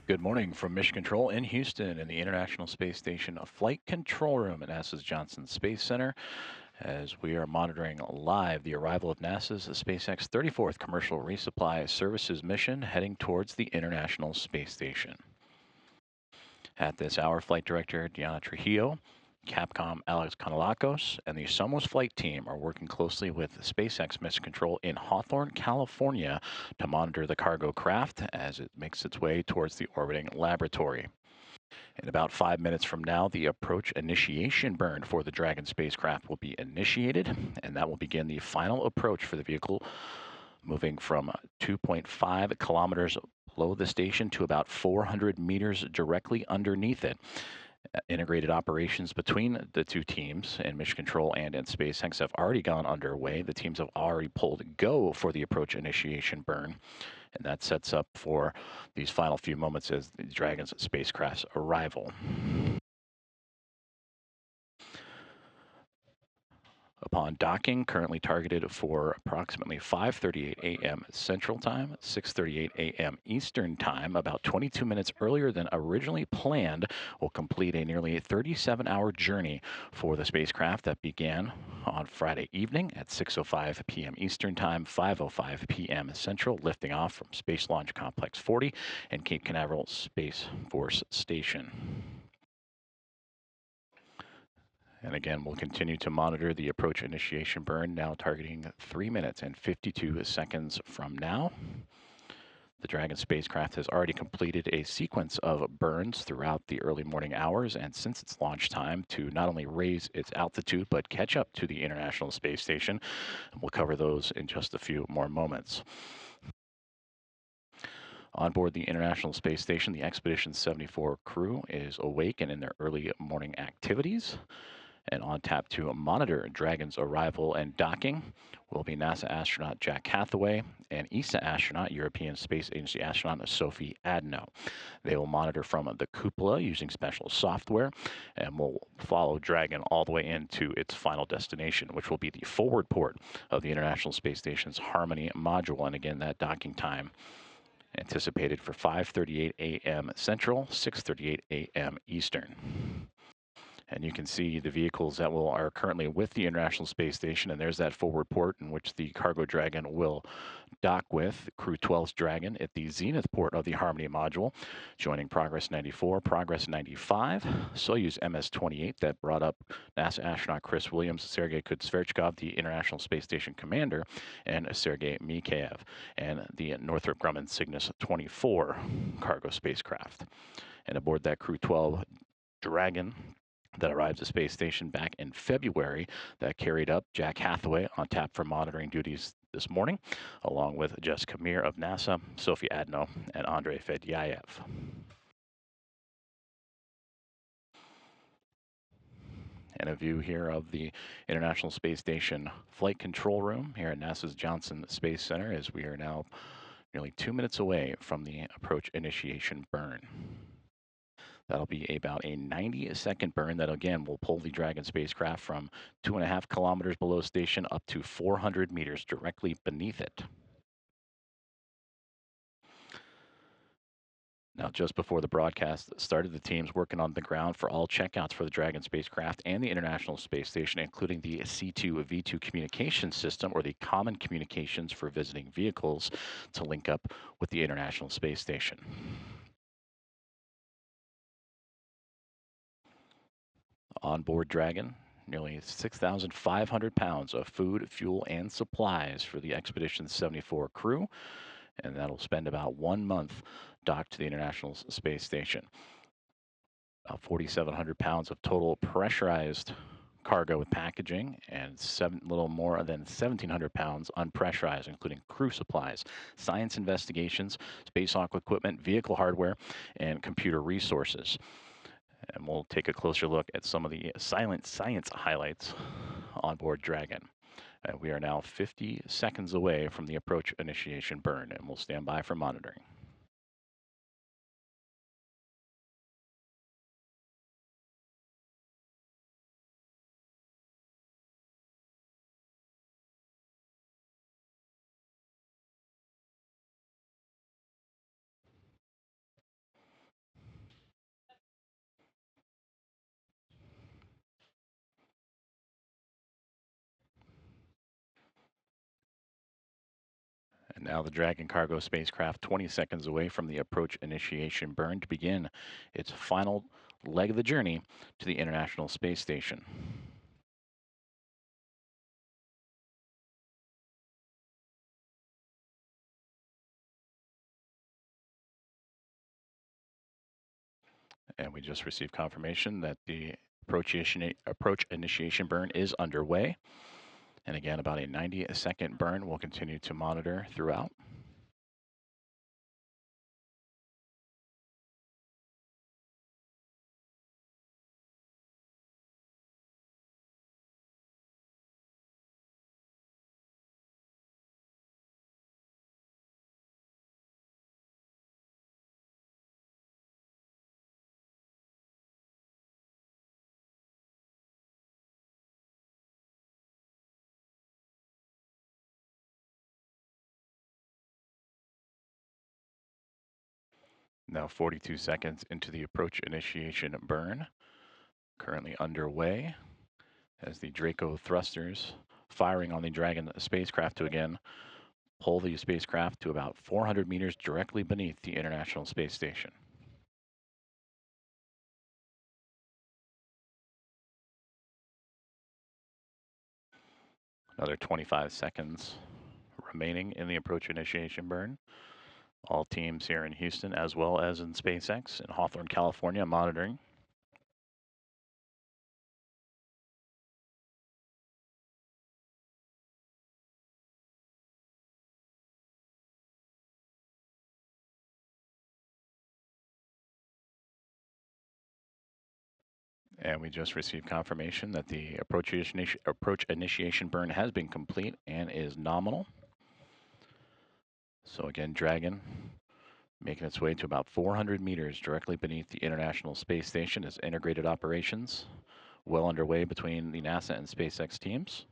Good morning from Mission Control in Houston in the International Space Station Flight Control Room at NASA's Johnson Space Center as we are monitoring live the arrival of NASA's SpaceX 34th Commercial Resupply Services mission heading towards the International Space Station. At this hour, Flight Director Diana Trujillo, Capcom Alex Canalacos, and the Somos flight team are working closely with SpaceX Mission Control in Hawthorne, California to monitor the cargo craft as it makes its way towards the orbiting laboratory. In about 5 minutes from now, the approach initiation burn for the Dragon spacecraft will be initiated, and that will begin the final approach for the vehicle, moving from 2.5 kilometers below the station to about 400 meters directly underneath it. Integrated operations between the two teams in Mission Control and in SpaceX have already gone underway. The teams have already pulled go for the approach initiation burn, and that sets up for these final few moments as the Dragon's spacecraft's arrival. Upon docking, currently targeted for approximately 5:38 a.m. Central Time, 6:38 a.m. Eastern Time, about 22 minutes earlier than originally planned, will complete a nearly 37-hour journey for the spacecraft that began on Friday evening at 6:05 p.m. Eastern Time, 5:05 p.m. Central, lifting off from Space Launch Complex 40 and Cape Canaveral Space Force Station. And again, we'll continue to monitor the approach initiation burn, now targeting 3 minutes and 52 seconds from now. The Dragon spacecraft has already completed a sequence of burns throughout the early morning hours and since its launch time to not only raise its altitude but catch up to the International Space Station. And we'll cover those in just a few more moments. On board the International Space Station, the Expedition 74 crew is awake and in their early morning activities. And on tap to monitor Dragon's arrival and docking will be NASA astronaut Jack Hathaway and ESA astronaut, European Space Agency astronaut Sophie Adno. They will monitor from the cupola using special software and will follow Dragon all the way into its final destination, which will be the forward port of the International Space Station's Harmony module. And again, that docking time anticipated for 5:38 a.m. Central, 6:38 a.m. Eastern. And you can see the vehicles that are currently with the International Space Station, and there's that forward port in which the cargo Dragon will dock with Crew 12's Dragon at the zenith port of the Harmony module, joining Progress 94, Progress 95, Soyuz MS-28 that brought up NASA astronaut Chris Williams, Sergei Kudzverchkov, the International Space Station commander, and Sergei Mikheyev, and the Northrop Grumman Cygnus 24 cargo spacecraft. And aboard that Crew 12 Dragon that arrived at the space station back in February that carried up Jack Hathaway on tap for monitoring duties this morning, along with Jessica Meir of NASA, Sophie Adno, and Andrei Fedyayev. And a view here of the International Space Station flight control room here at NASA's Johnson Space Center as we are now nearly 2 minutes away from the approach initiation burn. That'll be about a 90-second burn that, again, will pull the Dragon spacecraft from 2.5 kilometers below station up to 400 meters directly beneath it. Now, just before the broadcast started, the team's working on the ground for all checkouts for the Dragon spacecraft and the International Space Station, including the C2V2 communication system, or the common communications for visiting vehicles, to link up with the International Space Station. On board Dragon, nearly 6,500 pounds of food, fuel, and supplies for the Expedition 74 crew, and that'll spend about 1 month docked to the International Space Station. 4,700 pounds of total pressurized cargo with packaging, and little more than 1,700 pounds unpressurized, including crew supplies, science investigations, spacewalk equipment, vehicle hardware, and computer resources. And we'll take a closer look at some of the silent science highlights on board Dragon. We are now 50 seconds away from the approach initiation burn, and we'll stand by for monitoring. Now the Dragon cargo spacecraft 20 seconds away from the approach initiation burn to begin its final leg of the journey to the International Space Station. And we just received confirmation that the approach initiation burn is underway. And again, about a 90-second burn. We'll continue to monitor throughout. Now 42 seconds into the approach initiation burn, currently underway as the Draco thrusters firing on the Dragon spacecraft to again pull the spacecraft to about 400 meters directly beneath the International Space Station. Another 25 seconds remaining in the approach initiation burn. All teams here in Houston, as well as in SpaceX in Hawthorne, California, monitoring. And we just received confirmation that the approach initiation burn has been complete and is nominal. So again, Dragon making its way to about 400 meters directly beneath the International Space Station as integrated operations well underway between the NASA and SpaceX teams.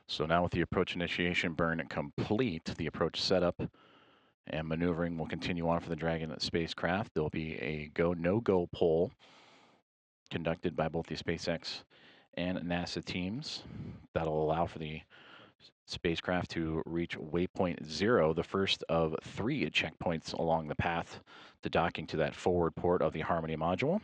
So now with the approach initiation burn complete, the approach setup and maneuvering will continue on for the Dragon spacecraft. There'll be a go, no-go poll conducted by both the SpaceX and NASA teams that'll allow for the spacecraft to reach waypoint 0, the first of 3 checkpoints along the path to docking to that forward port of the Harmony module.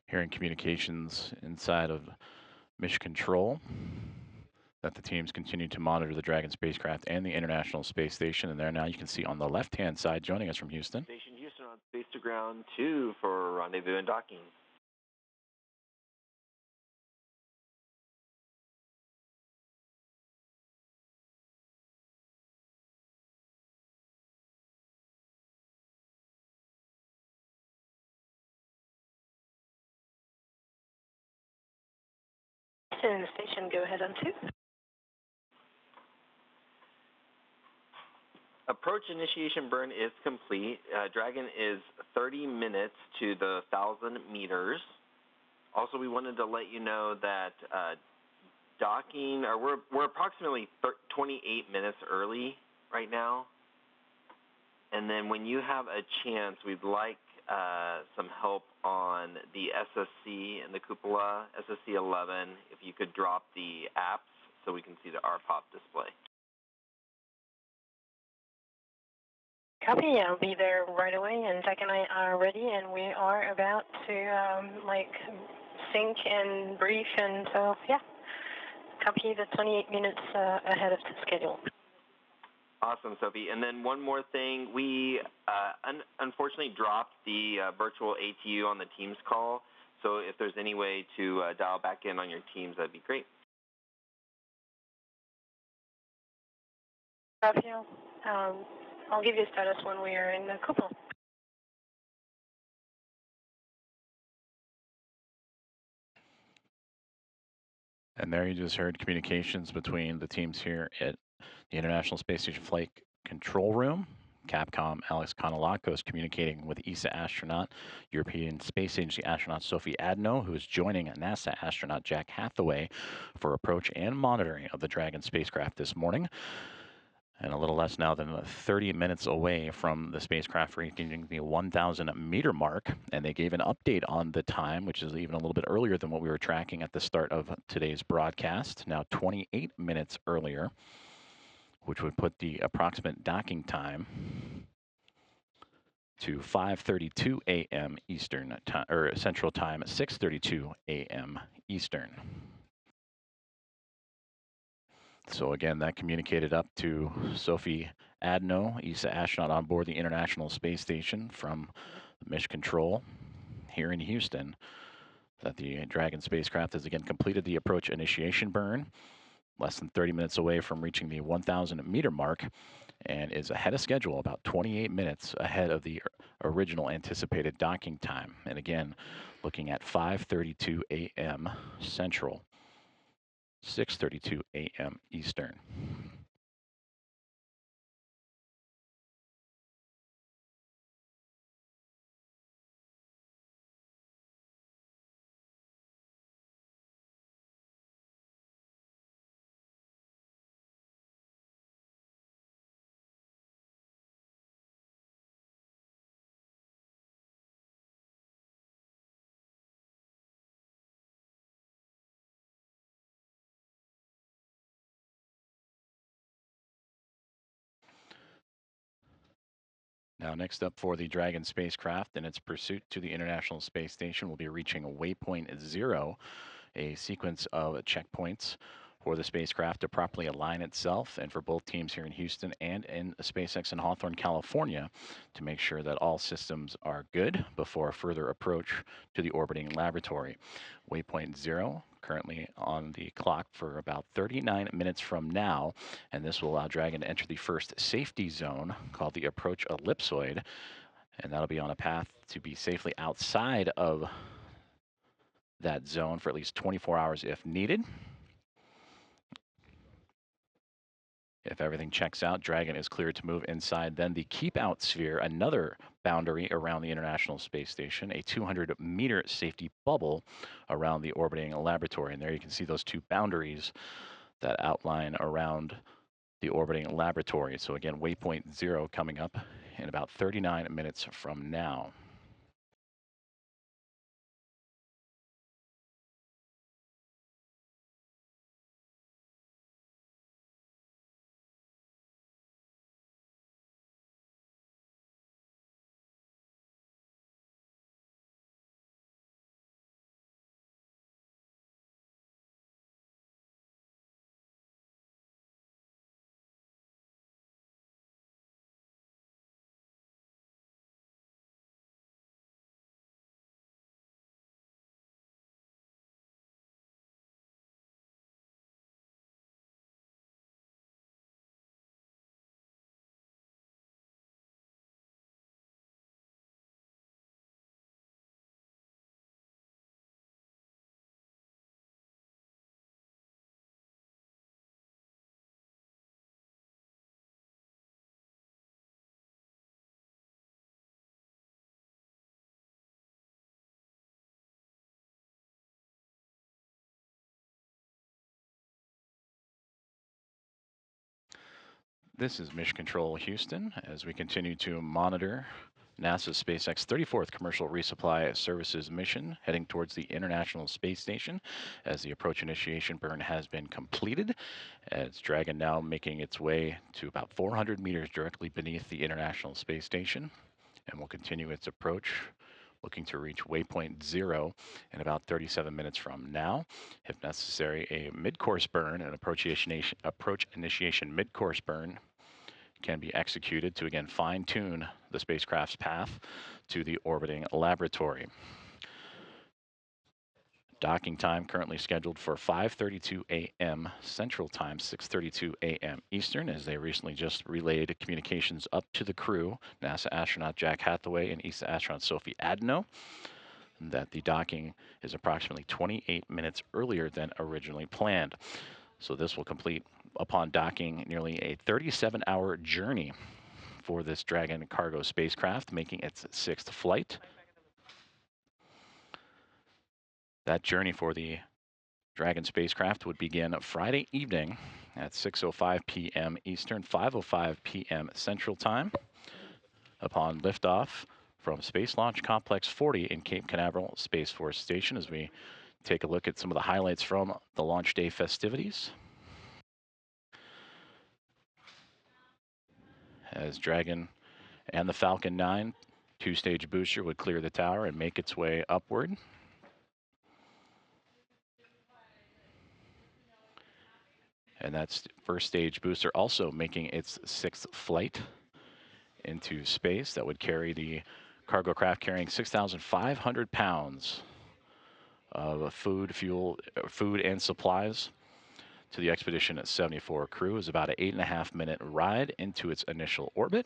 Hearing communications inside of Mission Control that the teams continue to monitor the Dragon spacecraft and the International Space Station. And there now you can see on the left-hand side, joining us from Houston. Station Houston on Space to Ground 2 for rendezvous and docking. Houston Station, go ahead on 2. Approach initiation burn is complete. Dragon is 30 minutes to the 1,000 meters. Also, we wanted to let you know that docking, or we're approximately 28 minutes early right now. And then when you have a chance, we'd like some help on the SSC and the cupola, SSC 11, if you could drop the apps so we can see the RPOP display. Copy, I'll be there right away, and Jack and I are ready, and we are about to, sync and brief, and so, yeah. Copy the 28 minutes ahead of the schedule. Awesome, Sophie. And then one more thing, we unfortunately dropped the virtual ATU on the Teams call. So if there's any way to dial back in on your Teams, that'd be great. Raphael, I'll give you a status when we are in the cupola. And there you just heard communications between the teams here at the International Space Station Flight Control Room. Capcom Alex Konolakos communicating with ESA astronaut, European Space Agency astronaut Sophie Adno, who is joining NASA astronaut Jack Hathaway for approach and monitoring of the Dragon spacecraft this morning. And a little less now than 30 minutes away from the spacecraft reaching the 1,000 meter mark. And they gave an update on the time, which is even a little bit earlier than what we were tracking at the start of today's broadcast. Now 28 minutes earlier, which would put the approximate docking time to 5:32 a.m. Eastern time, or Central Time, 6:32 a.m. Eastern. So again, that communicated up to Sophie Adno, ESA astronaut on board the International Space Station from Mission Control here in Houston, that the Dragon spacecraft has again completed the approach initiation burn, less than 30 minutes away from reaching the 1,000 meter mark, and is ahead of schedule, about 28 minutes ahead of the original anticipated docking time. And again, looking at 5:32 a.m. Central, 6:32 a.m. Eastern. Now, next up for the Dragon spacecraft and its pursuit to the International Space Station will be reaching waypoint 0, a sequence of checkpoints for the spacecraft to properly align itself, and for both teams here in Houston and in Spacex in Hawthorne, California, to make sure that all systems are good before further approach to the orbiting laboratory. Waypoint 0 currently on the clock for about 39 minutes from now, and this will allow Dragon to enter the first safety zone called the approach ellipsoid, and that'll be on a path to be safely outside of that zone for at least 24 hours if needed. If everything checks out, Dragon is cleared to move inside then the keep out sphere, another boundary around the International Space Station, a 200-meter safety bubble around the orbiting laboratory. And there you can see those two boundaries that outline around the orbiting laboratory. So again, waypoint 0 coming up in about 39 minutes from now. This is Mission Control Houston as we continue to monitor NASA's SpaceX 34th Commercial Resupply Services mission heading towards the International Space Station as the approach initiation burn has been completed. As Dragon now making its way to about 400 meters directly beneath the International Space Station, and will continue its approach, looking to reach waypoint 0 in about 37 minutes from now. If necessary, a mid-course burn, an approach initiation mid-course burn can be executed to again fine-tune the spacecraft's path to the orbiting laboratory. Docking time currently scheduled for 5:32 a.m. Central Time, 6:32 a.m. Eastern, as they recently just relayed communications up to the crew, NASA astronaut Jack Hathaway and ESA astronaut Sophie Adno, that the docking is approximately 28 minutes earlier than originally planned. So this will complete, upon docking, nearly a 37-hour journey for this Dragon cargo spacecraft, making its sixth flight. That journey for the Dragon spacecraft would begin Friday evening at 6:05 p.m. Eastern, 5:05 p.m. Central Time. Upon liftoff from Space Launch Complex 40 in Cape Canaveral Space Force Station, as we take a look at some of the highlights from the launch day festivities. As Dragon and the Falcon 9 two-stage booster would clear the tower and make its way upward. And that's first stage booster also making its sixth flight into space. That would carry the cargo craft carrying 6,500 pounds of food, fuel, food and supplies to the Expedition 74 crew. Is about an 8.5-minute ride into its initial orbit.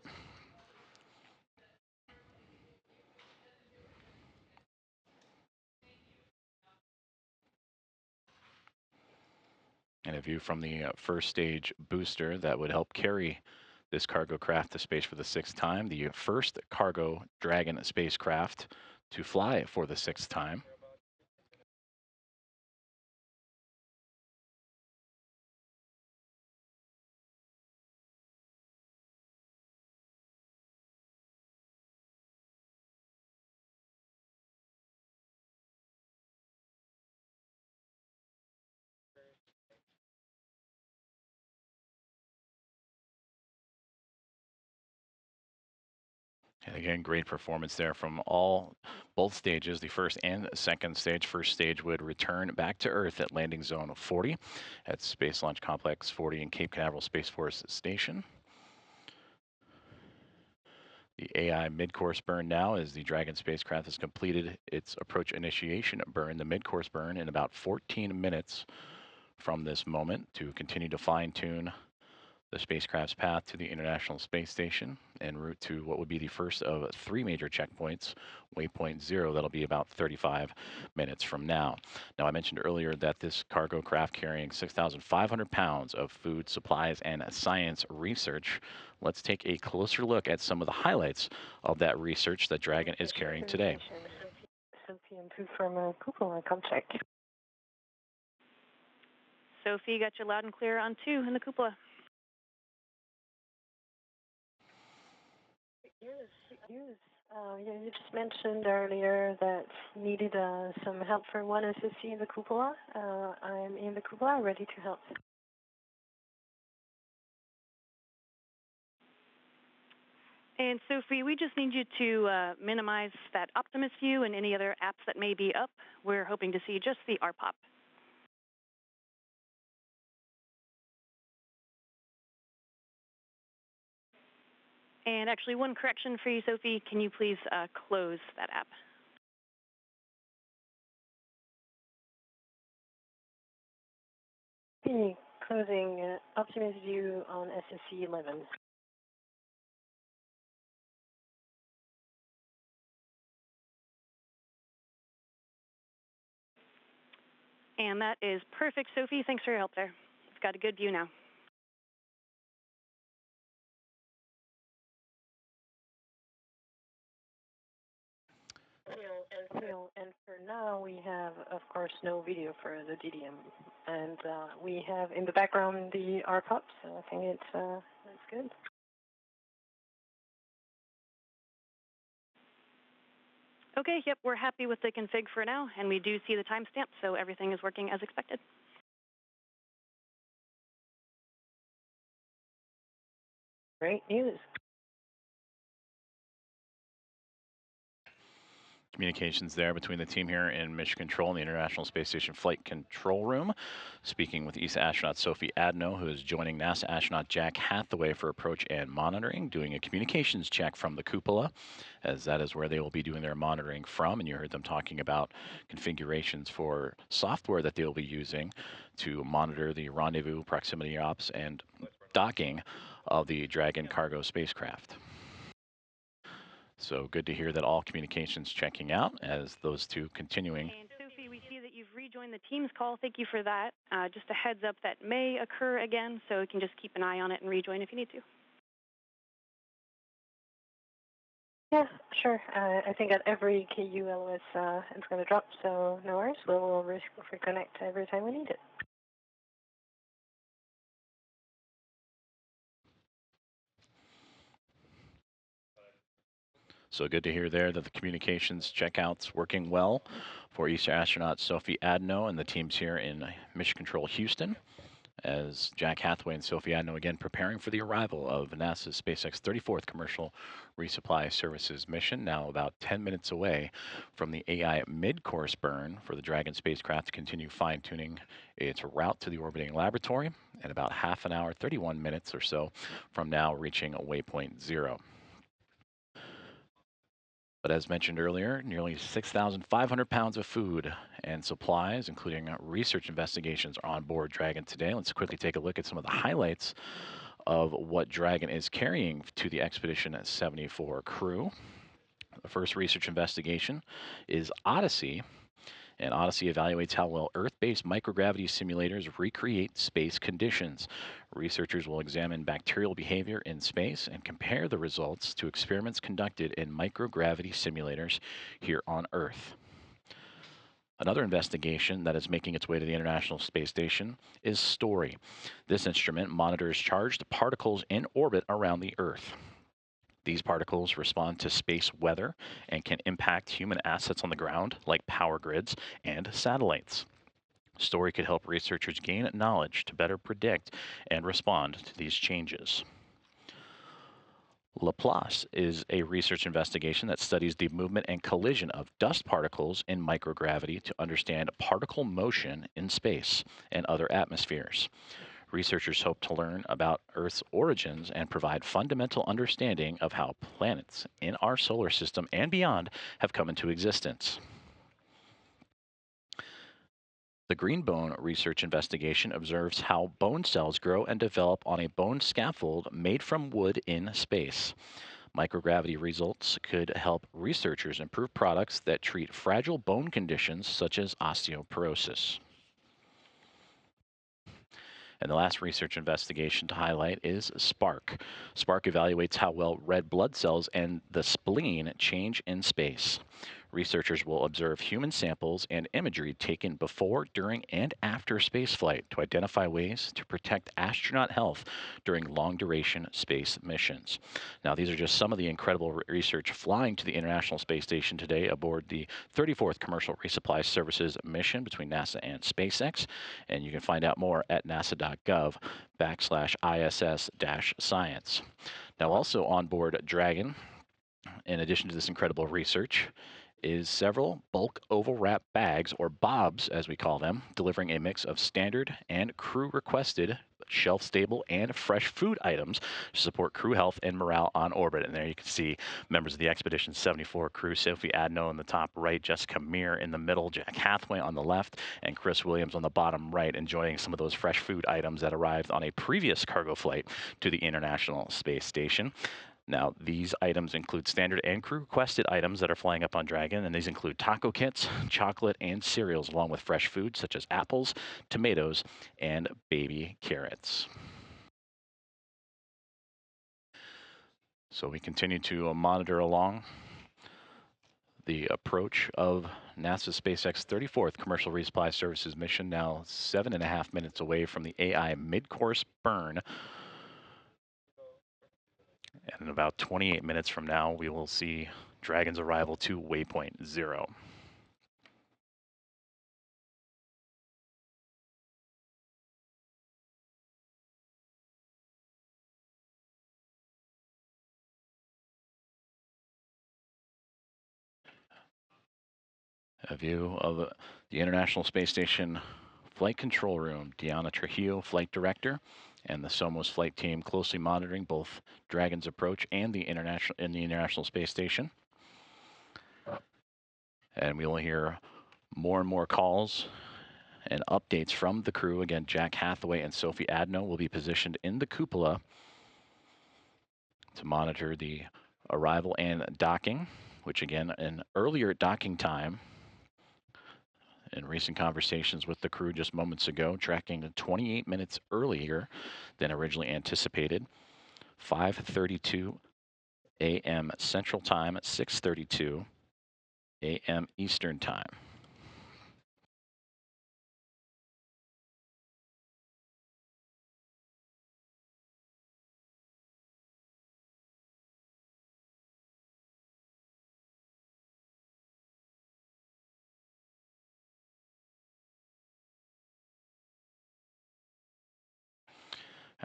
And a view from the first stage booster that would help carry this cargo craft to space for the sixth time. The first cargo Dragon spacecraft to fly for the sixth time. And again, great performance there from both stages, the first and second stage. First stage would return back to Earth at landing zone 40 at Space Launch Complex 40 in Cape Canaveral Space Force Station. The AI mid-course burn now, as the Dragon spacecraft has completed its approach initiation burn, the mid-course burn, in about 14 minutes from this moment to continue to fine-tune the spacecraft's path to the International Space Station en route to what would be the first of three major checkpoints, waypoint 0, that'll be about 35 minutes from now. Now, I mentioned earlier that this cargo craft carrying 6,500 pounds of food, supplies, and science research. Let's take a closer look at some of the highlights of that research that Dragon is carrying today. Sophie and two from Cupola, come check. Sophie, got you loud and clear on 2 in the cupola. You just mentioned earlier that needed some help for one SSC in the cupola. I'm in the cupola, ready to help. And Sophie, we just need you to minimize that Optimus view and any other apps that may be up. We're hoping to see just the RPOP. And actually, one correction for you, Sophie. Can you please close that app? Closing Optimus view on SSC 11. And that is perfect, Sophie. Thanks for your help there. It's got a good view now. And for now, we have, of course, no video for the DDM. And we have in the background the RPOP, so I think it's good. Okay, yep, we're happy with the config for now, and we do see the timestamp, so everything is working as expected. Great news. communications there between the team here in Mission Control and the International Space Station Flight Control Room, speaking with ESA astronaut Sophie Adno, who is joining NASA astronaut Jack Hathaway for approach and monitoring, doing a communications check from the cupola, as that is where they will be doing their monitoring from. And you heard them talking about configurations for software that they'll be using to monitor the rendezvous, proximity ops, and docking of the Dragon cargo spacecraft. So good to hear that all communications checking out as those two continuing. And Sophie, we see that you've rejoined the Teams call. Thank you for that. Just a heads up that may occur again, so you can just keep an eye on it and rejoin if you need to. Yeah, sure. I think at every KULOS it's going to drop, so no worries. We'll reconnect every time we need it. So good to hear there that the communications checkout's working well for ESA astronaut Sophie Adno and the teams here in Mission Control Houston, as Jack Hathaway and Sophie Adno again preparing for the arrival of NASA's SpaceX 34th Commercial Resupply Services mission, now about 10 minutes away from the AI mid-course burn for the Dragon spacecraft to continue fine-tuning its route to the orbiting laboratory, and about half an hour, 31 minutes or so from now reaching waypoint 0. But as mentioned earlier, nearly 6,500 pounds of food and supplies, including research investigations, are on board Dragon today. Let's quickly take a look at some of the highlights of what Dragon is carrying to the Expedition 74 crew. The first research investigation is Odyssey, and Odyssey evaluates how well Earth-based microgravity simulators recreate space conditions. Researchers will examine bacterial behavior in space and compare the results to experiments conducted in microgravity simulators here on Earth. Another investigation that is making its way to the International Space Station is STORY. This instrument monitors charged particles in orbit around the Earth. These particles respond to space weather and can impact human assets on the ground, like power grids and satellites. STORY could help researchers gain knowledge to better predict and respond to these changes. Laplace is a research investigation that studies the movement and collision of dust particles in microgravity to understand particle motion in space and other atmospheres. Researchers hope to learn about Earth's origins and provide fundamental understanding of how planets in our solar system and beyond have come into existence. The Green Bone research investigation observes how bone cells grow and develop on a bone scaffold made from wood in space. Microgravity results could help researchers improve products that treat fragile bone conditions such as osteoporosis. And the last research investigation to highlight is SPARK. SPARK evaluates how well red blood cells and the spleen change in space. Researchers will observe human samples and imagery taken before, during, and after spaceflight to identify ways to protect astronaut health during long-duration space missions. Now, these are just some of the incredible research flying to the International Space Station today aboard the 34th Commercial Resupply Services mission between NASA and SpaceX. And you can find out more at nasa.gov/ISS-science. Now, also on board Dragon, in addition to this incredible research, is several bulk oval wrap bags, or BOBs as we call them, delivering a mix of standard and crew requested shelf stable and fresh food items to support crew health and morale on orbit. And there you can see members of the Expedition 74 crew, Sophie Adno in the top right, Jessica Meir in the middle, Jack Hathaway on the left, and Chris Williams on the bottom right, enjoying some of those fresh food items that arrived on a previous cargo flight to the International Space Station. Now, these items include standard and crew-requested items that are flying up on Dragon, and these include taco kits, chocolate, and cereals, along with fresh food such as apples, tomatoes, and baby carrots. So we continue to monitor along the approach of NASA's SpaceX 34th Commercial Resupply Services mission, now 7.5 minutes away from the AI mid-course burn. And in about 28 minutes from now, we will see Dragon's arrival to waypoint 0. A view of the International Space Station Flight Control Room. Deanna Trujillo, Flight Director, and the Somos flight team closely monitoring both Dragon's approach and the International Space Station. And we will hear more and more calls and updates from the crew. Again, Jack Hathaway and Sophie Adno will be positioned in the cupola to monitor the arrival and docking, which again, an earlier docking time in recent conversations with the crew just moments ago, tracking 28 minutes earlier than originally anticipated. 5:32 a.m. Central Time, 6:32 a.m. Eastern Time.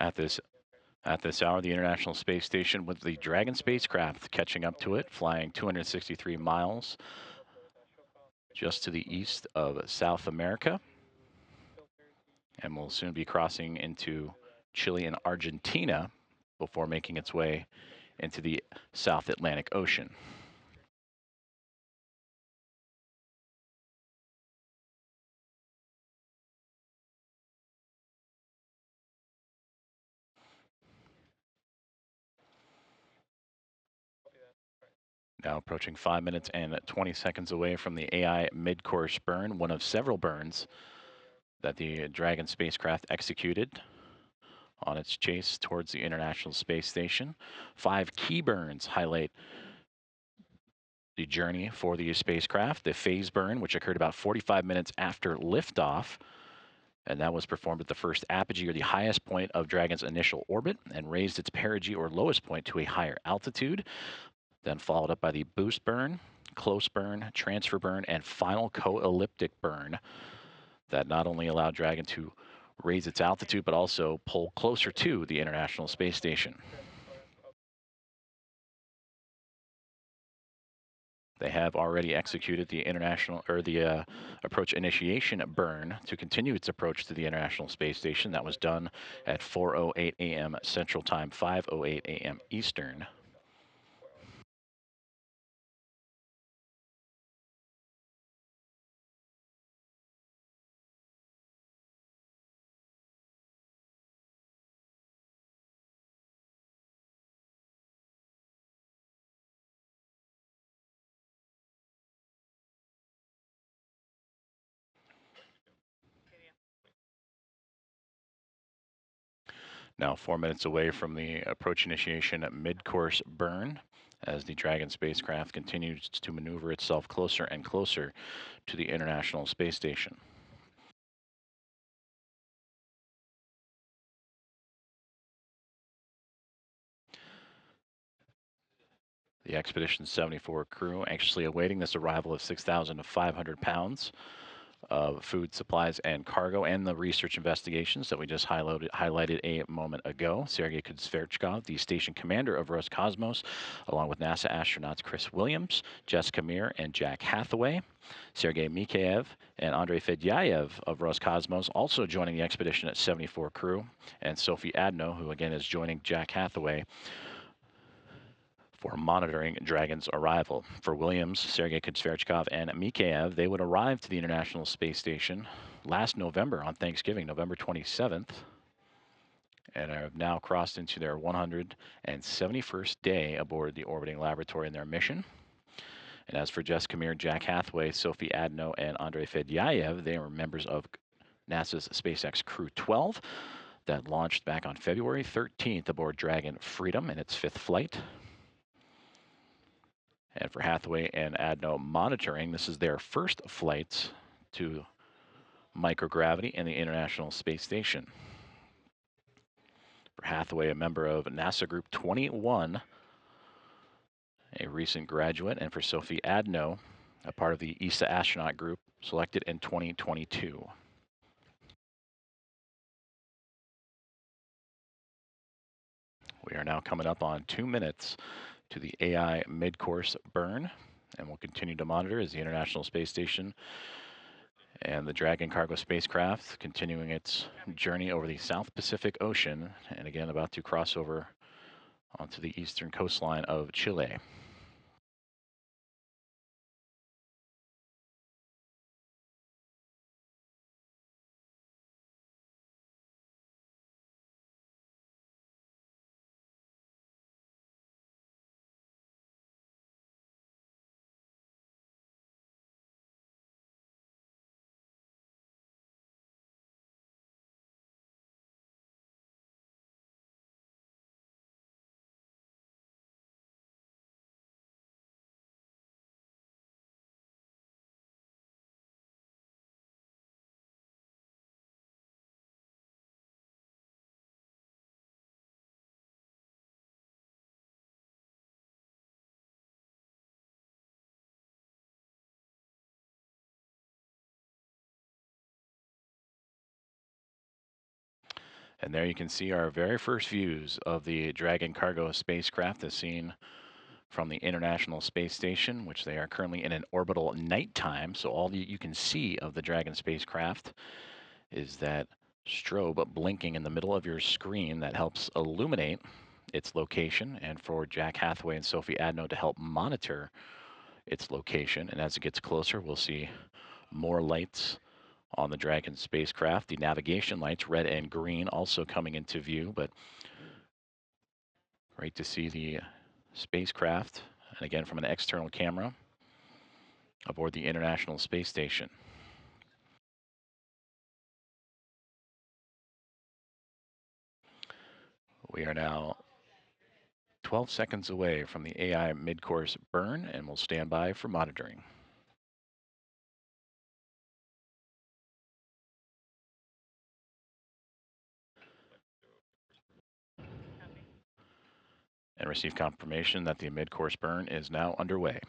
At this hour, the International Space Station with the Dragon spacecraft catching up to it, flying 263 miles just to the east of South America, and will soon be crossing into Chile and Argentina before making its way into the South Atlantic Ocean. Now approaching 5 minutes and 20 seconds away from the AI mid-course burn, one of several burns that the Dragon spacecraft executed on its chase towards the International Space Station. 5 key burns highlight the journey for the spacecraft. The phase burn, which occurred about 45 minutes after liftoff, and that was performed at the first apogee, or the highest point of Dragon's initial orbit, and raised its perigee, or lowest point, to a higher altitude. Then followed up by the boost burn, close burn, transfer burn, and final co-elliptic burn that not only allowed Dragon to raise its altitude, but also pull closer to the International Space Station. They have already executed the approach initiation burn to continue its approach to the International Space Station. That was done at 4:08 a.m. Central Time, 5:08 a.m. Eastern. Now 4 minutes away from the approach initiation mid-course burn, as the Dragon spacecraft continues to maneuver itself closer and closer to the International Space Station. The Expedition 74 crew anxiously awaiting this arrival of 6,500 pounds of food, supplies, and cargo, and the research investigations that we just highlighted a moment ago. Sergei Kudzverchkov, the station commander of Roscosmos, along with NASA astronauts Chris Williams, Jessica Meir, and Jack Hathaway. Sergei Mikheyev and Andrei Fedyayev of Roscosmos also joining the Expedition at 74 crew, and Sophie Adno, who again is joining Jack Hathaway for monitoring Dragon's arrival. For Williams, Sergei Kudzverchkov, and Mikheyev, they would arrive to the International Space Station last November on Thanksgiving, November 27th, and have now crossed into their 171st day aboard the orbiting laboratory in their mission. And as for Jessica Meir, Jack Hathaway, Sophie Adno, and Andrei Fedyayev, they were members of NASA's SpaceX Crew 12 that launched back on February 13th aboard Dragon Freedom in its 5th flight. And for Hathaway and Adno monitoring, this is their first flights to microgravity in the International Space Station. For Hathaway, a member of NASA Group 21, a recent graduate, and for Sophie Adno, a part of the ESA astronaut group selected in 2022. We are now coming up on 2 minutes to the AI mid-course burn. And we'll continue to monitor as the International Space Station and the Dragon cargo spacecraft continuing its journey over the South Pacific Ocean, and again about to cross over onto the eastern coastline of Chile. And there you can see our very first views of the Dragon cargo spacecraft as seen from the International Space Station, which they are currently in an orbital nighttime. So all you can see of the Dragon spacecraft is that strobe blinking in the middle of your screen that helps illuminate its location, and for Jack Hathaway and Sophie Adno to help monitor its location. And as it gets closer, we'll see more lights on the Dragon spacecraft. The navigation lights, red and green, also coming into view, but great to see the spacecraft, and again from an external camera, aboard the International Space Station. We are now 12 seconds away from the AI mid-course burn, and we'll stand by for monitoring. And receive confirmation that the mid-course burn is now underway.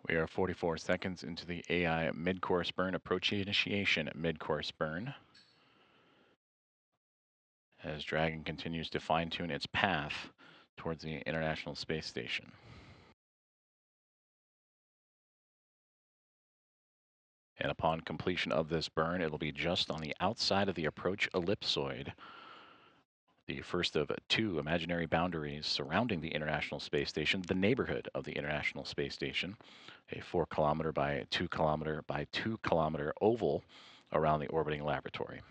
We are 44 seconds into the AI mid-course burn, approach initiation mid-course burn, as Dragon continues to fine-tune its path towards the International Space Station. And upon completion of this burn, it'll be just on the outside of the approach ellipsoid, the first of two imaginary boundaries surrounding the International Space Station, the neighborhood of the International Space Station, a 4 kilometer by 2 kilometer by 2 kilometer oval around the orbiting laboratory.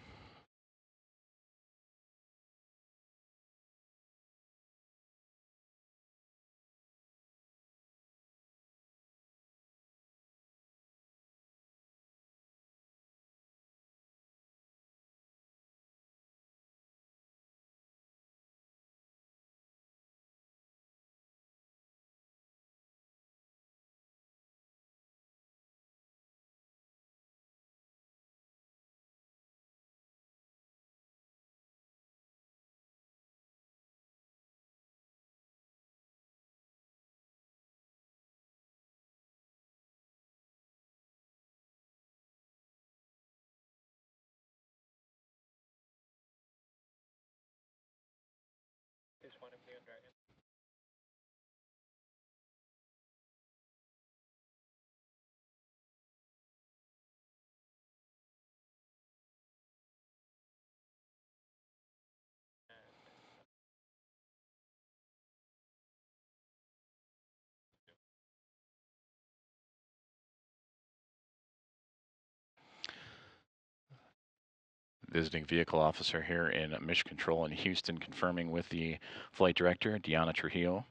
Visiting vehicle officer here in Mission Control in Houston confirming with the flight director, Deanna Trujillo,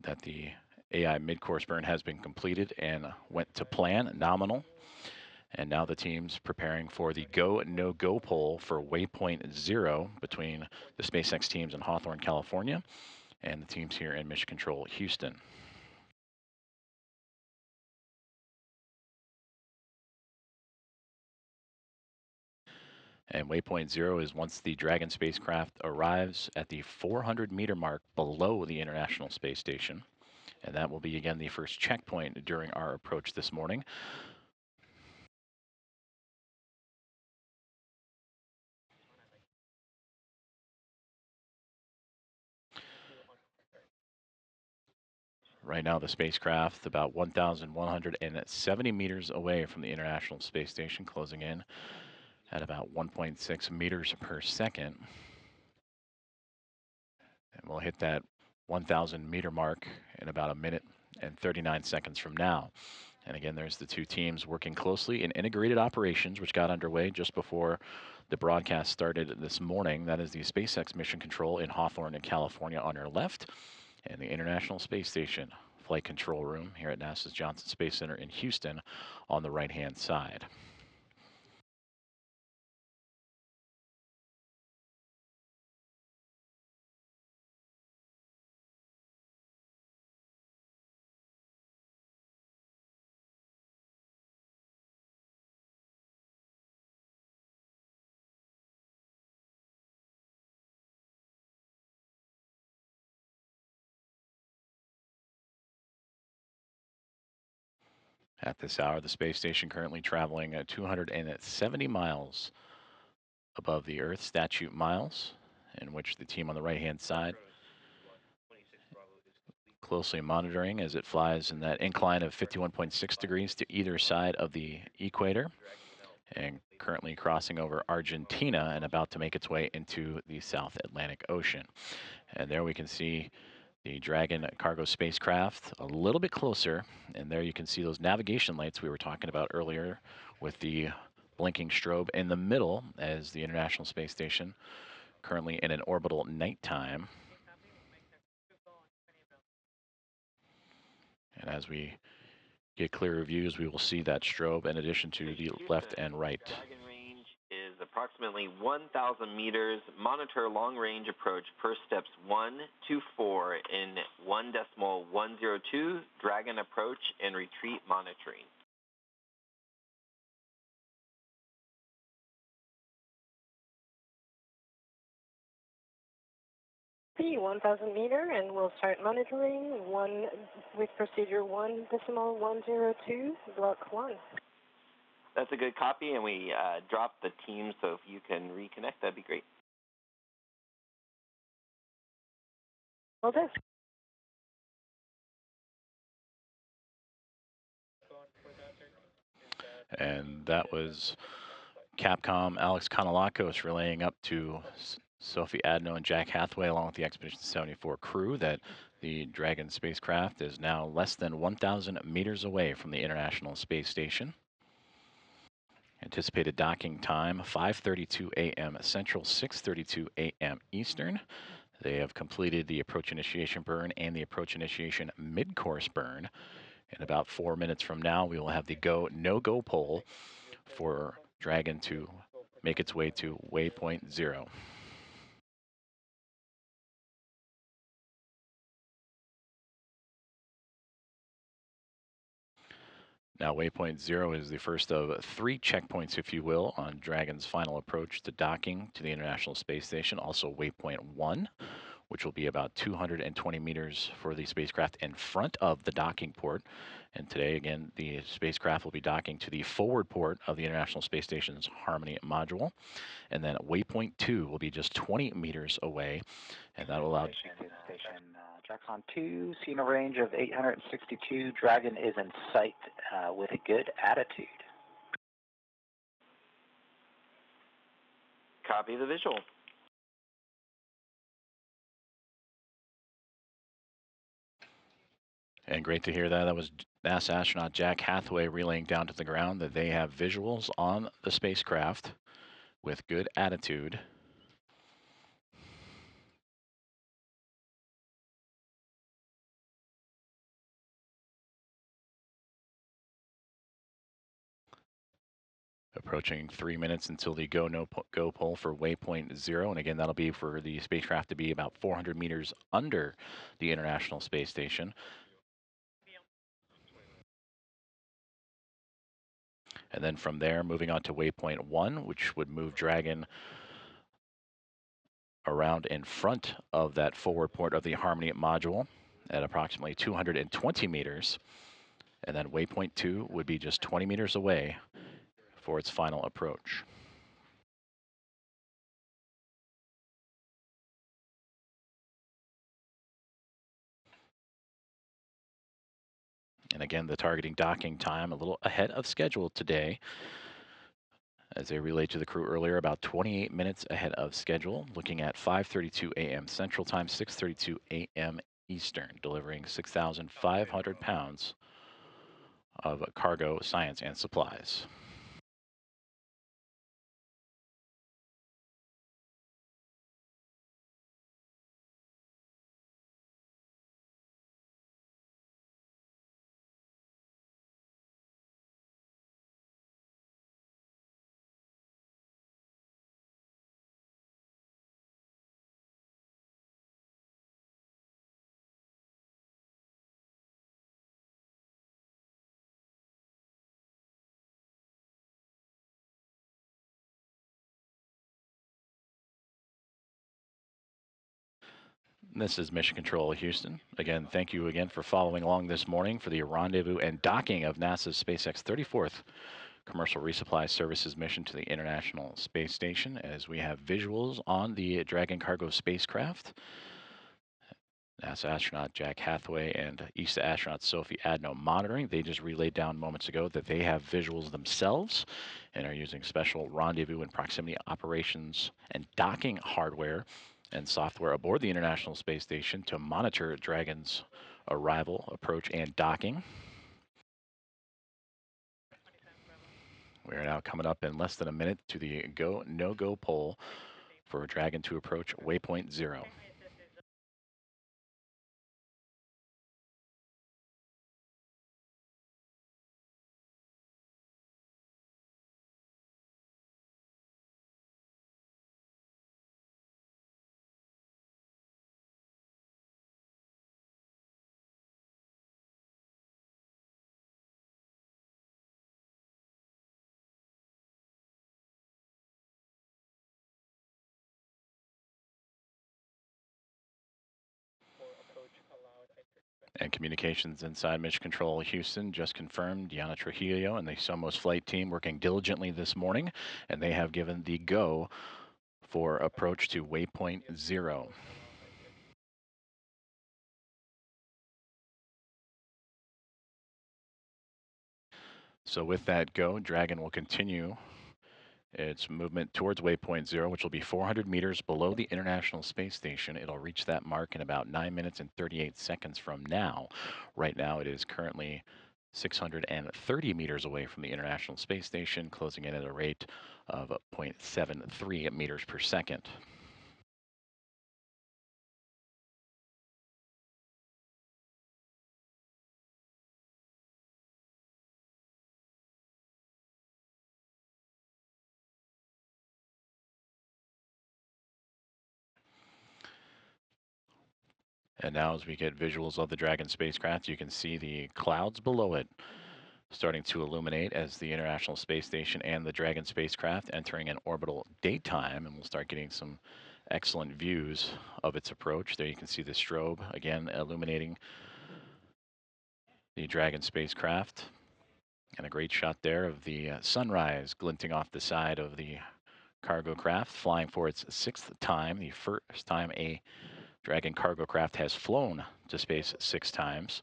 that the AI mid-course burn has been completed and went to plan, nominal. And now the team's preparing for the go, no go poll for waypoint 0 between the SpaceX teams in Hawthorne, California, and the teams here in Mission Control, Houston. And waypoint 0 is once the Dragon spacecraft arrives at the 400-meter mark below the International Space Station. And that will be, again, the first checkpoint during our approach this morning. Right now, the spacecraft about 1,170 meters away from the International Space Station, closing in at about 1.6 meters per second. And we'll hit that 1,000 meter mark in about a minute and 39 seconds from now. And again, there's the two teams working closely in integrated operations, which got underway just before the broadcast started this morning. That is the SpaceX Mission Control in Hawthorne, California on your left, and the International Space Station Flight Control Room here at NASA's Johnson Space Center in Houston on the right-hand side. At this hour, the space station currently traveling at 270 miles above the Earth, statute miles, in which the team on the right-hand side closely monitoring as it flies in that incline of 51.6 degrees to either side of the equator, and currently crossing over Argentina and about to make its way into the South Atlantic Ocean. And there we can see the Dragon cargo spacecraft a little bit closer, and there you can see those navigation lights we were talking about earlier with the blinking strobe in the middle as the International Space Station currently in an orbital nighttime. And as we get clearer views, we will see that strobe in addition to the left and right. Dragon range is approximately 1,000 meters. Monitor long-range approach per steps 1 to 4 in 1.102 Dragon approach and retreat monitoring. The 1,000 meter, and we'll start monitoring with procedure 1.102, block 1. That's a good copy, and we dropped the team, so if you can reconnect, that'd be great. Well done. And that was Capcom Alex Kanalakos relaying up to Sophie Adno and Jack Hathaway, along with the Expedition 74 crew, that the Dragon spacecraft is now less than 1,000 meters away from the International Space Station. Anticipated docking time, 5:32 a.m. Central, 6:32 a.m. Eastern. They have completed the approach initiation burn and the approach initiation mid-course burn. In about 4 minutes from now, we will have the go, no-go poll for Dragon to make its way to waypoint 0. Now, waypoint 0 is the first of 3 checkpoints, if you will, on Dragon's final approach to docking to the International Space Station. Also, waypoint 1, which will be about 220 meters for the spacecraft in front of the docking port. And today, again, the spacecraft will be docking to the forward port of the International Space Station's Harmony module. And then waypoint 2 will be just 20 meters away, and that will allow... Jackson 2, seeing a range of 862. Dragon is in sight with a good attitude. Copy the visual. And great to hear that. That was NASA astronaut Jack Hathaway relaying down to the ground that they have visuals on the spacecraft with good attitude. Approaching 3 minutes until the go pull for waypoint 0. And again, that'll be for the spacecraft to be about 400 meters under the International Space Station. And then from there, moving on to waypoint 1, which would move Dragon around in front of that forward port of the Harmony module at approximately 220 meters. And then waypoint 2 would be just 20 meters away for its final approach. And again, the targeting docking time a little ahead of schedule today. As they relayed to the crew earlier, about 28 minutes ahead of schedule, looking at 5:32 a.m. Central Time, 6:32 a.m. Eastern, delivering 6,500 pounds of cargo, science, and supplies. This is Mission Control Houston. Again, thank you again for following along this morning for the rendezvous and docking of NASA's SpaceX 34th Commercial Resupply Services mission to the International Space Station, as we have visuals on the Dragon cargo spacecraft. NASA astronaut Jack Hathaway and ESA astronaut Sophie Adno monitoring. They just relayed down moments ago that they have visuals themselves and are using special rendezvous and proximity operations and docking hardware and software aboard the International Space Station to monitor Dragon's arrival, approach, and docking. We are now coming up in less than a minute to the go, no-go poll for Dragon to approach waypoint 0. And communications inside Mission Control Houston just confirmed Diana Trujillo and the Somos flight team working diligently this morning, and they have given the go for approach to waypoint 0. So with that go, Dragon will continue its movement towards waypoint 0, which will be 400 meters below the International Space Station. It'll reach that mark in about 9 minutes and 38 seconds from now. Right now, it is currently 630 meters away from the International Space Station, closing in at a rate of 0.73 meters per second. And now as we get visuals of the Dragon spacecraft, you can see the clouds below it starting to illuminate as the International Space Station and the Dragon spacecraft entering an orbital daytime, and we'll start getting some excellent views of its approach. There you can see the strobe again illuminating the Dragon spacecraft, and a great shot there of the sunrise glinting off the side of the cargo craft, flying for its 6th time, the first time a Dragon cargo craft has flown to space 6 times.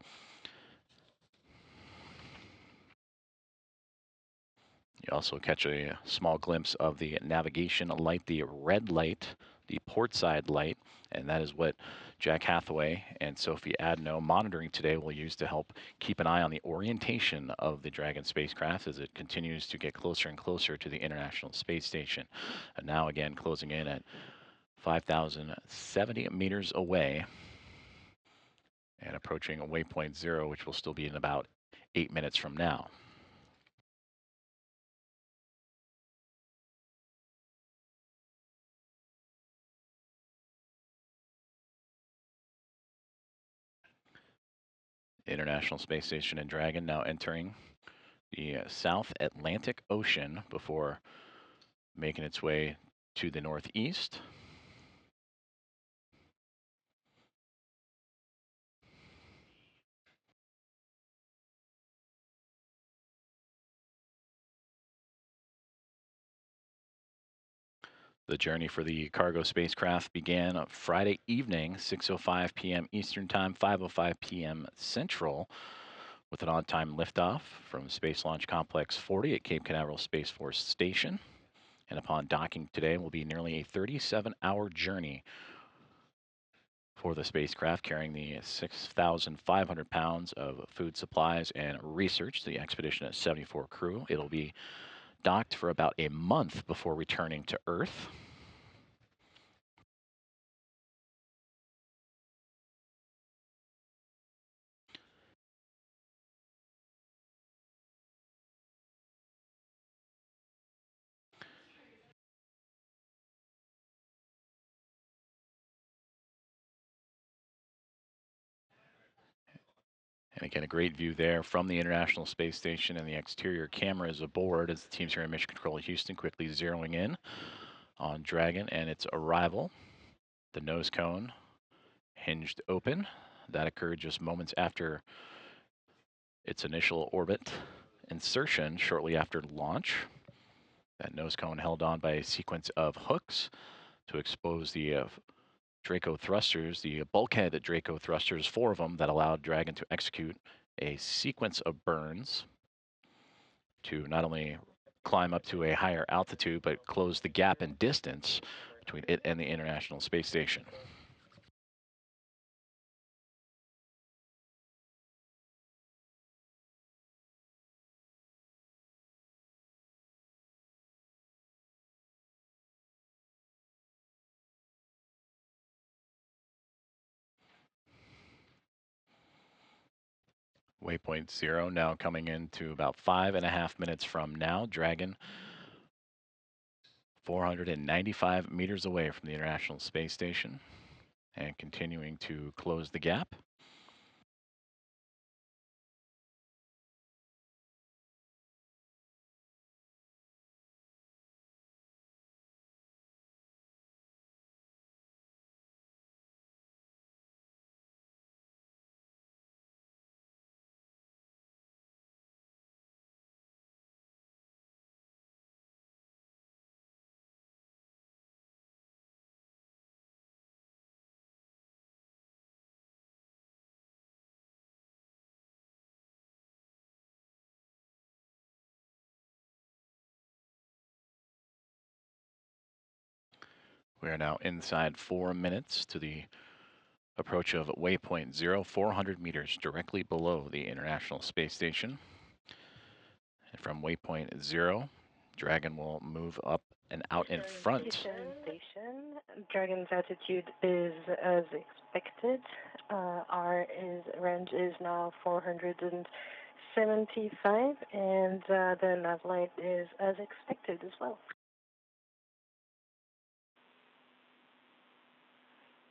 You also catch a small glimpse of the navigation light, the red light, the port side light, and that is what Jack Hathaway and Sophie Adno monitoring today will use to help keep an eye on the orientation of the Dragon spacecraft as it continues to get closer and closer to the International Space Station. And now again closing in at 5,070 meters away and approaching waypoint 0, which will still be in about 8 minutes from now. International Space Station and Dragon now entering the South Atlantic Ocean before making its way to the northeast. The journey for the cargo spacecraft began on Friday evening, 6:05 p.m. Eastern Time, 5:05 p.m. Central, with an on-time liftoff from Space Launch Complex 40 at Cape Canaveral Space Force Station. And upon docking today, will be nearly a 37-hour journey for the spacecraft, carrying the 6,500 pounds of food supplies and research to the Expedition 74 crew. It'll be docked for about a month before returning to Earth. And again, a great view there from the International Space Station and the exterior cameras aboard as the teams here in Mission Control Houston quickly zeroing in on Dragon and its arrival. The nose cone hinged open. That occurred just moments after its initial orbit insertion shortly after launch. That nose cone held on by a sequence of hooks to expose the Draco thrusters, the bulkhead Draco thrusters, 4 of them, that allowed Dragon to execute a sequence of burns to not only climb up to a higher altitude, but close the gap in distance between it and the International Space Station. Waypoint 0 now coming into about 5.5 minutes from now. Dragon 495 meters away from the International Space Station and continuing to close the gap. We are now inside 4 minutes to the approach of waypoint 0, 400 meters directly below the International Space Station. And from waypoint 0, Dragon will move up and out in front. Station. Dragon's altitude is as expected. Range is now 475, and the nav light is as expected as well.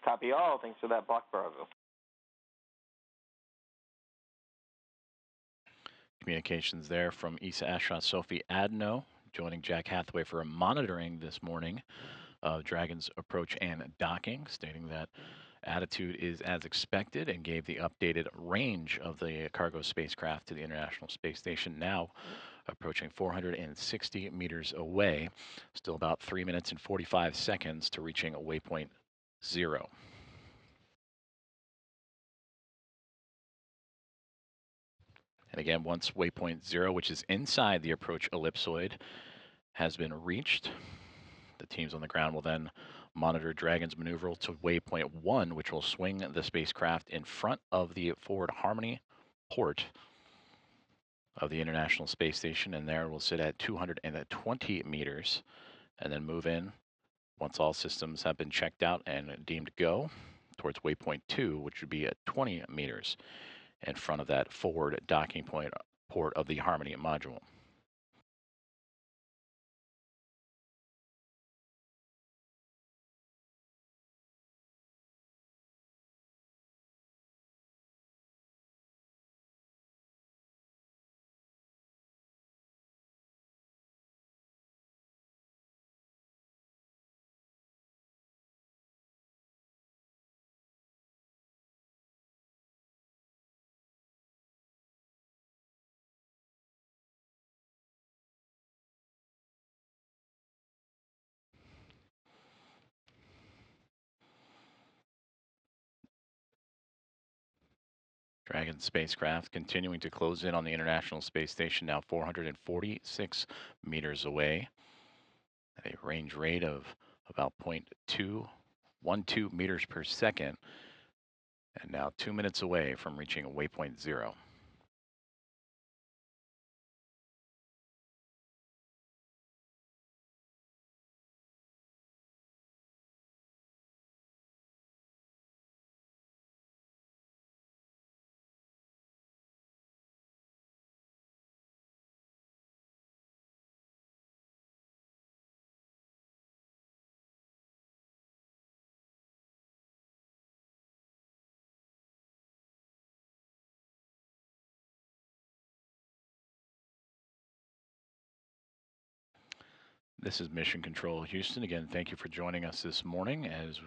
Copy all. Thanks for that, Block Bravo. Communications there from ESA astronaut Sophie Adno, joining Jack Hathaway for monitoring this morning of Dragon's approach and docking, stating that attitude is as expected and gave the updated range of the cargo spacecraft to the International Space Station, now approaching 460 meters away. Still about 3 minutes and 45 seconds to reaching waypoint 0. And again, once waypoint 0, which is inside the approach ellipsoid, has been reached, the teams on the ground will then monitor Dragon's maneuver to waypoint 1, which will swing the spacecraft in front of the forward Harmony port of the International Space Station, and there will sit at 220 meters, and then move in once all systems have been checked out and deemed go towards waypoint 2, which would be at 20 meters in front of that forward docking point port of the Harmony module. Dragon spacecraft continuing to close in on the International Space Station, now 446 meters away at a range rate of about 0.212 meters per second, and now 2 minutes away from reaching waypoint 0. This is Mission Control Houston. Again, thank you for joining us this morning as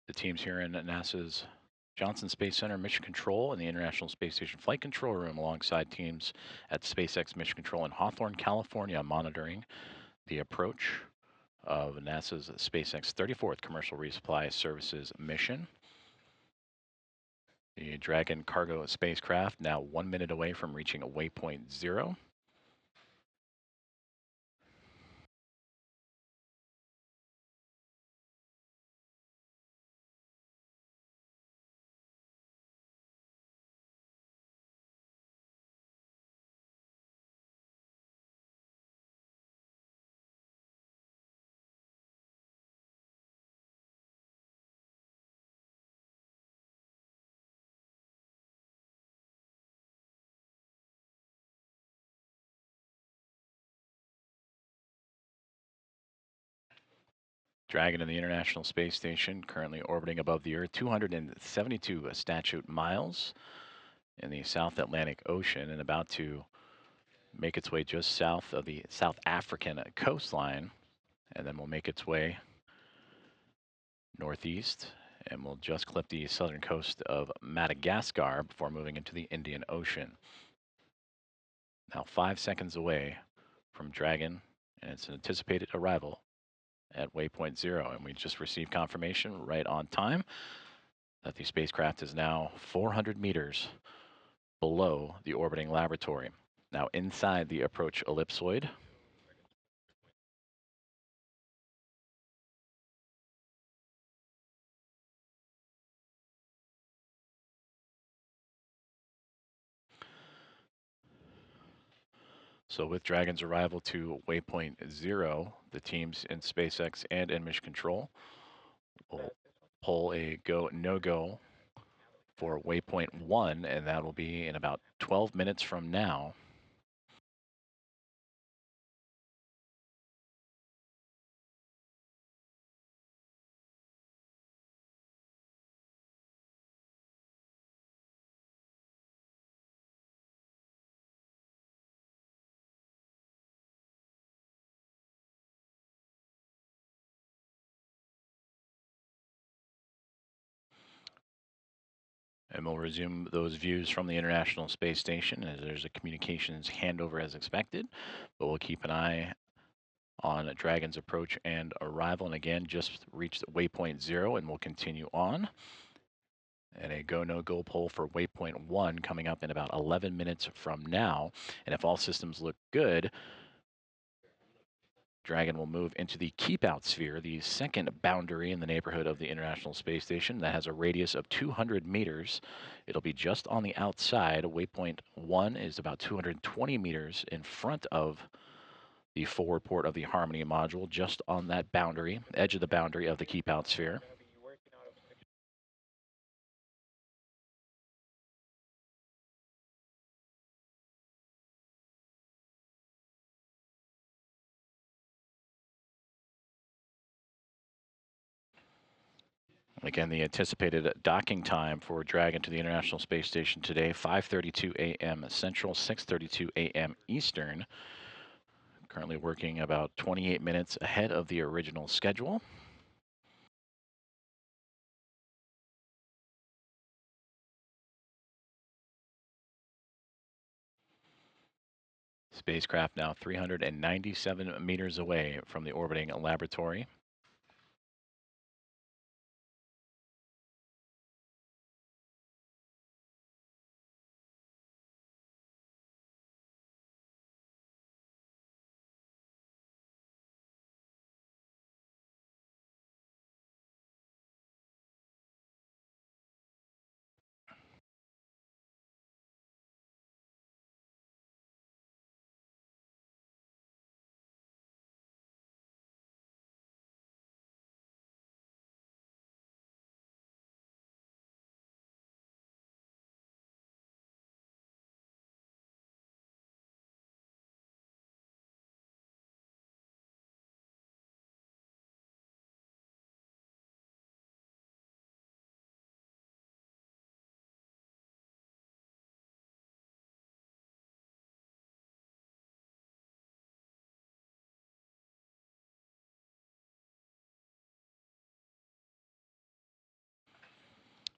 the teams here in NASA's Johnson Space Center Mission Control and the International Space Station Flight Control Room, alongside teams at Spacex Mission Control in Hawthorne, California, monitoring the approach of NASA's SpaceX 34th Commercial Resupply Services mission. The Dragon cargo spacecraft now 1 minute away from reaching a waypoint 0. Dragon and the International Space Station currently orbiting above the Earth, 272 statute miles in the South Atlantic Ocean, and about to make its way just south of the South African coastline, and then will make its way northeast and will just clip the southern coast of Madagascar before moving into the Indian Ocean. Now 5 seconds away from Dragon and its anticipated arrival at waypoint 0, and we just received confirmation right on time that the spacecraft is now 400 meters below the orbiting laboratory. Now inside the approach ellipsoid. So with Dragon's arrival to waypoint 0, the teams in SpaceX and in Mission Control will pull a go no-go for waypoint 1, and that will be in about 12 minutes from now. And we'll resume those views from the International Space Station as there's a communications handover as expected, but we'll keep an eye on Dragon's approach and arrival. And again, just reached waypoint 0 and we'll continue on. And a go no go poll for waypoint 1 coming up in about 11 minutes from now. And if all systems look good, Dragon will move into the keep out sphere, the second boundary in the neighborhood of the International Space Station that has a radius of 200 meters. It'll be just on the outside. Waypoint 1 is about 220 meters in front of the forward port of the Harmony module, just on that boundary, edge of the boundary of the keep out sphere. Again, the anticipated docking time for Dragon to the International Space Station today, 5:32 a.m. Central, 6:32 a.m. Eastern. Currently working about 28 minutes ahead of the original schedule. Spacecraft now 397 meters away from the orbiting laboratory.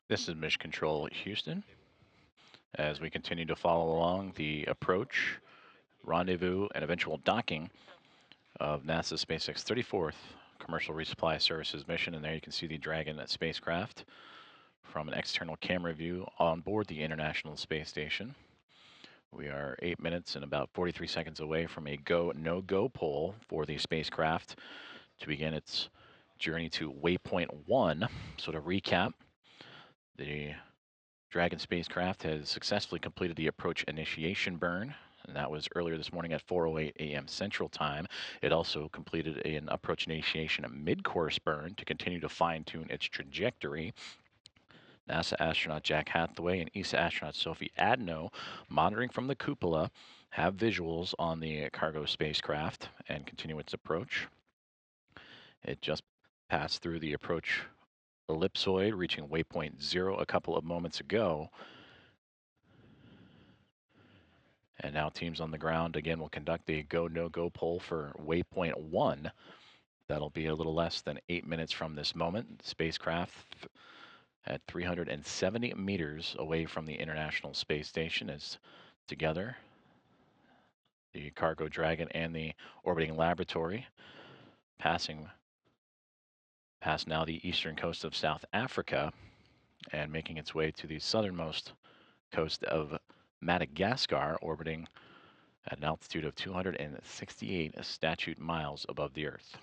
This is Mission Control Houston. As we continue to follow along the approach, rendezvous, and eventual docking of NASA's SpaceX 34th Commercial Resupply Services mission. And there you can see the Dragon spacecraft from an external camera view on board the International Space Station. We are 8 minutes and about 43 seconds away from a go, no-go poll for the spacecraft to begin its journey to waypoint 1. So to recap, the Dragon spacecraft has successfully completed the approach initiation burn, and that was earlier this morning at 4:08 a.m. Central Time. It also completed an approach initiation mid-course burn to continue to fine-tune its trajectory. NASA astronaut Jack Hathaway and ESA astronaut Sophie Adno, monitoring from the cupola, have visuals on the cargo spacecraft and continue its approach. It just passed through the approach ellipsoid, reaching waypoint 0 a couple of moments ago. And now teams on the ground again will conduct a go, no-go poll for waypoint 1. That'll be a little less than 8 minutes from this moment. Spacecraft at 370 meters away from the International Space Station is together. The cargo Dragon and the orbiting laboratory passing past now the eastern coast of South Africa and making its way to the southernmost coast of Madagascar, orbiting at an altitude of 268 statute miles above the Earth.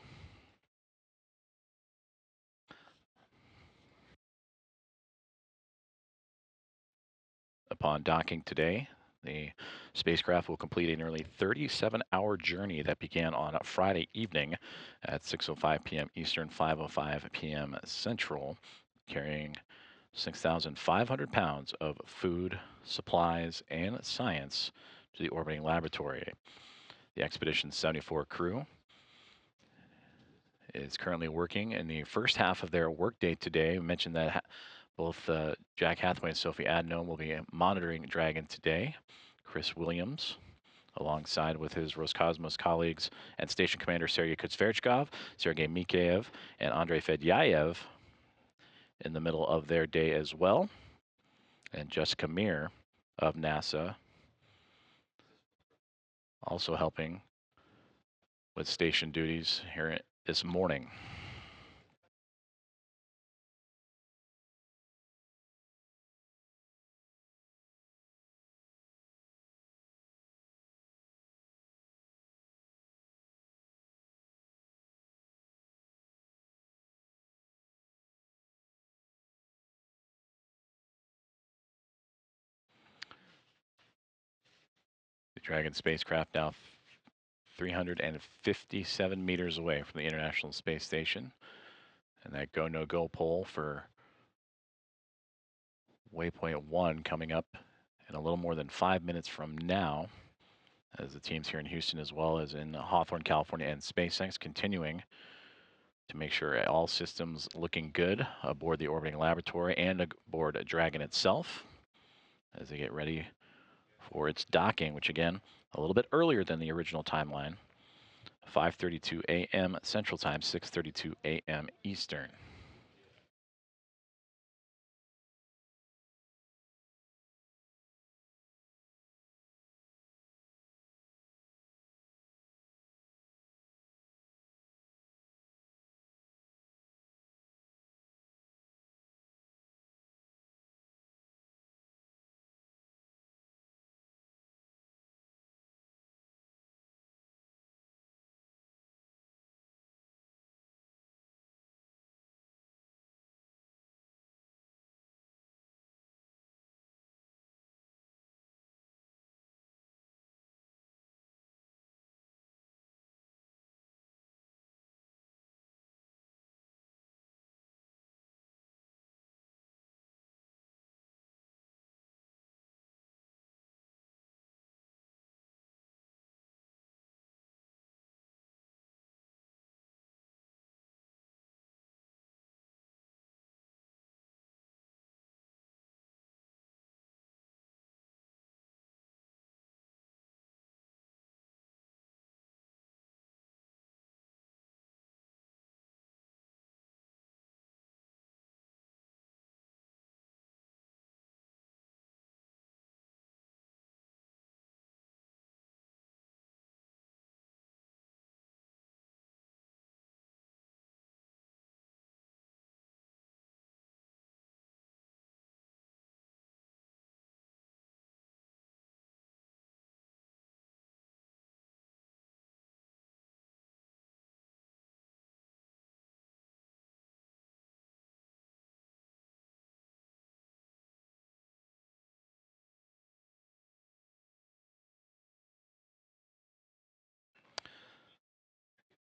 Upon docking today, the spacecraft will complete a nearly 37-hour journey that began on Friday evening at 6:05 p.m. Eastern, 5:05 p.m. Central, carrying 6,500 pounds of food, supplies, and science to the orbiting laboratory. The Expedition 74 crew is currently working in the first half of their workday today. We mentioned that both Jack Hathaway and Sophie Adno will be monitoring Dragon today. Chris Williams, alongside with his Roscosmos colleagues and Station Commander Sergei Kutsverchkov, Sergei Mikheyev, and Andrei Fedyayev in the middle of their day as well. And Jessica Meir of NASA also helping with station duties here this morning. The Dragon spacecraft now 357 meters away from the International Space Station. And that go, no-go poll for waypoint 1 coming up in a little more than 5 minutes from now, as the teams here in Houston as well as in Hawthorne, California and SpaceX continuing to make sure all systems looking good aboard the orbiting laboratory and aboard Dragon itself as they get ready for its docking, which again, a little bit earlier than the original timeline. 5:32 a.m. Central Time, 6:32 a.m. Eastern.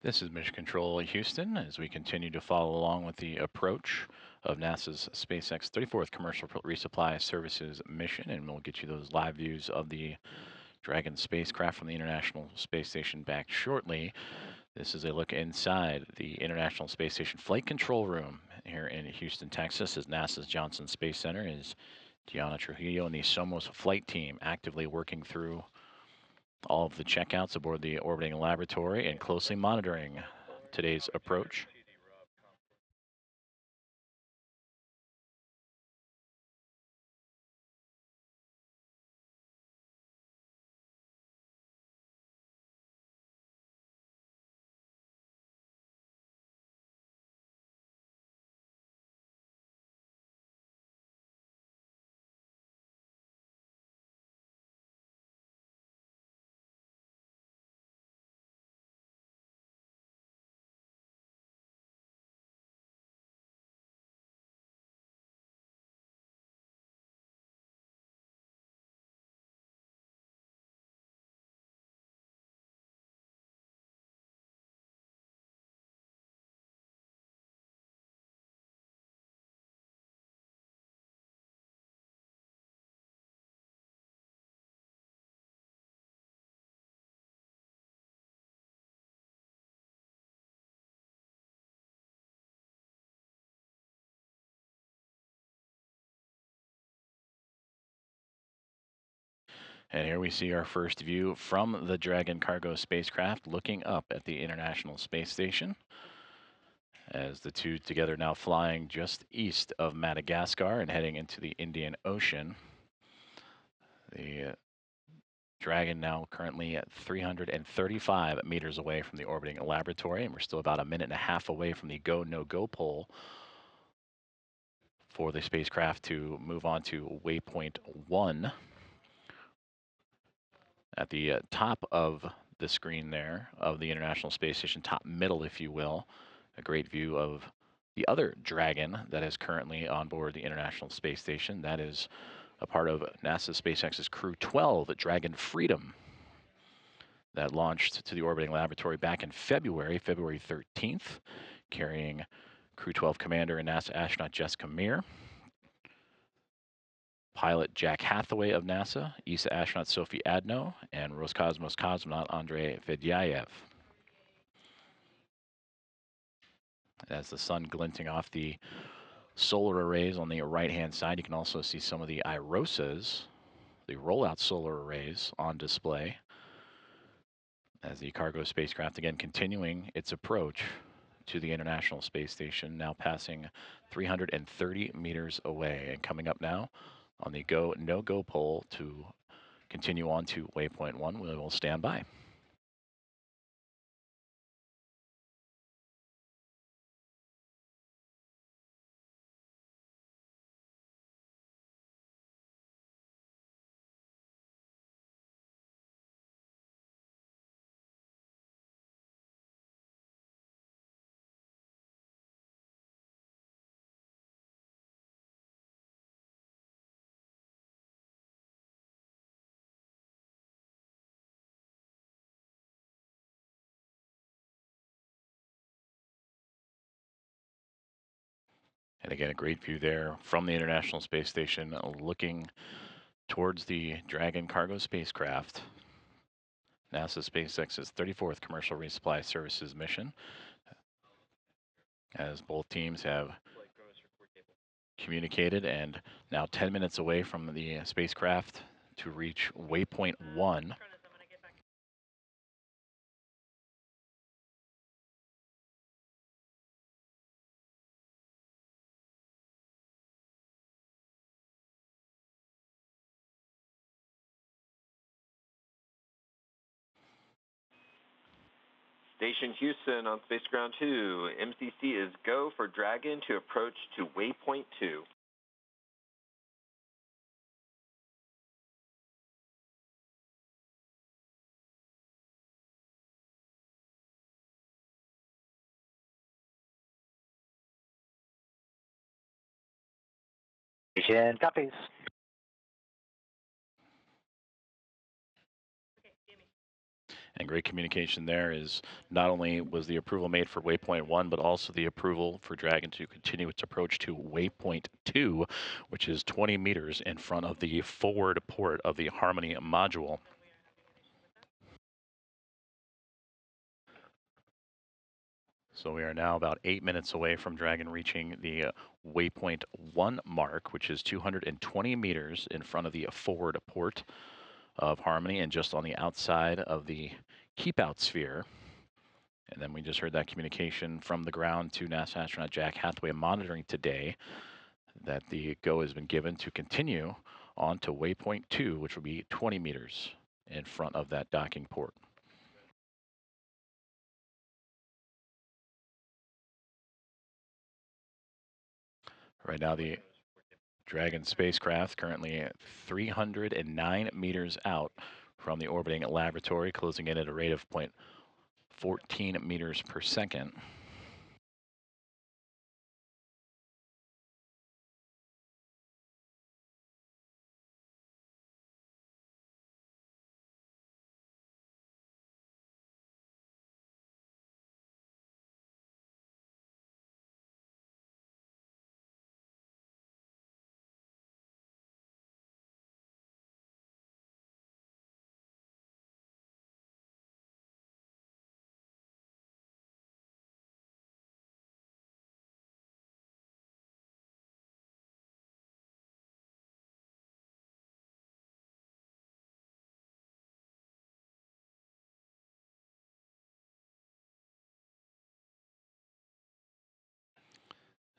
This is Mission Control Houston as we continue to follow along with the approach of NASA's SpaceX 34th Commercial Resupply Services mission, and we'll get you those live views of the Dragon spacecraft from the International Space Station back shortly. This is a look inside the International Space Station Flight Control Room here in Houston, Texas, as NASA's Johnson Space Center is Gianna Trujillo and the Somos flight team actively working through all of the checkouts aboard the orbiting laboratory and closely monitoring today's approach. And here we see our first view from the Dragon cargo spacecraft looking up at the International Space Station, as the two together now flying just east of Madagascar and heading into the Indian Ocean. The Dragon now currently at 335 meters away from the orbiting laboratory, and we're still about a minute and a half away from the go, no-go pole for the spacecraft to move on to waypoint 1. At the top of the screen there of the International Space Station, top middle, if you will, a great view of the other Dragon that is currently on board the International Space Station. That is a part of NASA SpaceX's Crew 12, Dragon Freedom, that launched to the orbiting laboratory back in February 13th, carrying Crew 12 Commander and NASA astronaut Jessica Meir, pilot Jack Hathaway of NASA, ESA astronaut Sophie Adno, and Roscosmos cosmonaut Andrei Fedyaev. As the sun glinting off the solar arrays on the right-hand side, you can also see some of the IROSAs, the rollout solar arrays, on display, as the cargo spacecraft again continuing its approach to the International Space Station, now passing 330 meters away. And coming up now on the go, no-go pole to continue on to waypoint 1, we will stand by. And again, a great view there from the International Space Station looking towards the Dragon cargo spacecraft, NASA SpaceX's 34th Commercial Resupply Services mission, as both teams have communicated and now 10 minutes away from the spacecraft to reach waypoint 1. Station Houston on Space Ground 2. MCC is go for Dragon to approach to waypoint 2. Station copies. And great communication there is not only was the approval made for waypoint 1, but also the approval for Dragon to continue its approach to waypoint 2, which is 20 meters in front of the forward port of the Harmony module. So we are now about 8 minutes away from Dragon reaching the waypoint 1 mark, which is 220 meters in front of the forward port of Harmony and just on the outside of the keep out sphere. And then we just heard that communication from the ground to NASA astronaut Jack Hathaway monitoring today that the go has been given to continue on to waypoint 2, which will be 20 meters in front of that docking port. Right now, the Dragon spacecraft currently at 309 meters out from the orbiting laboratory, closing in at a rate of 0.14 meters per second.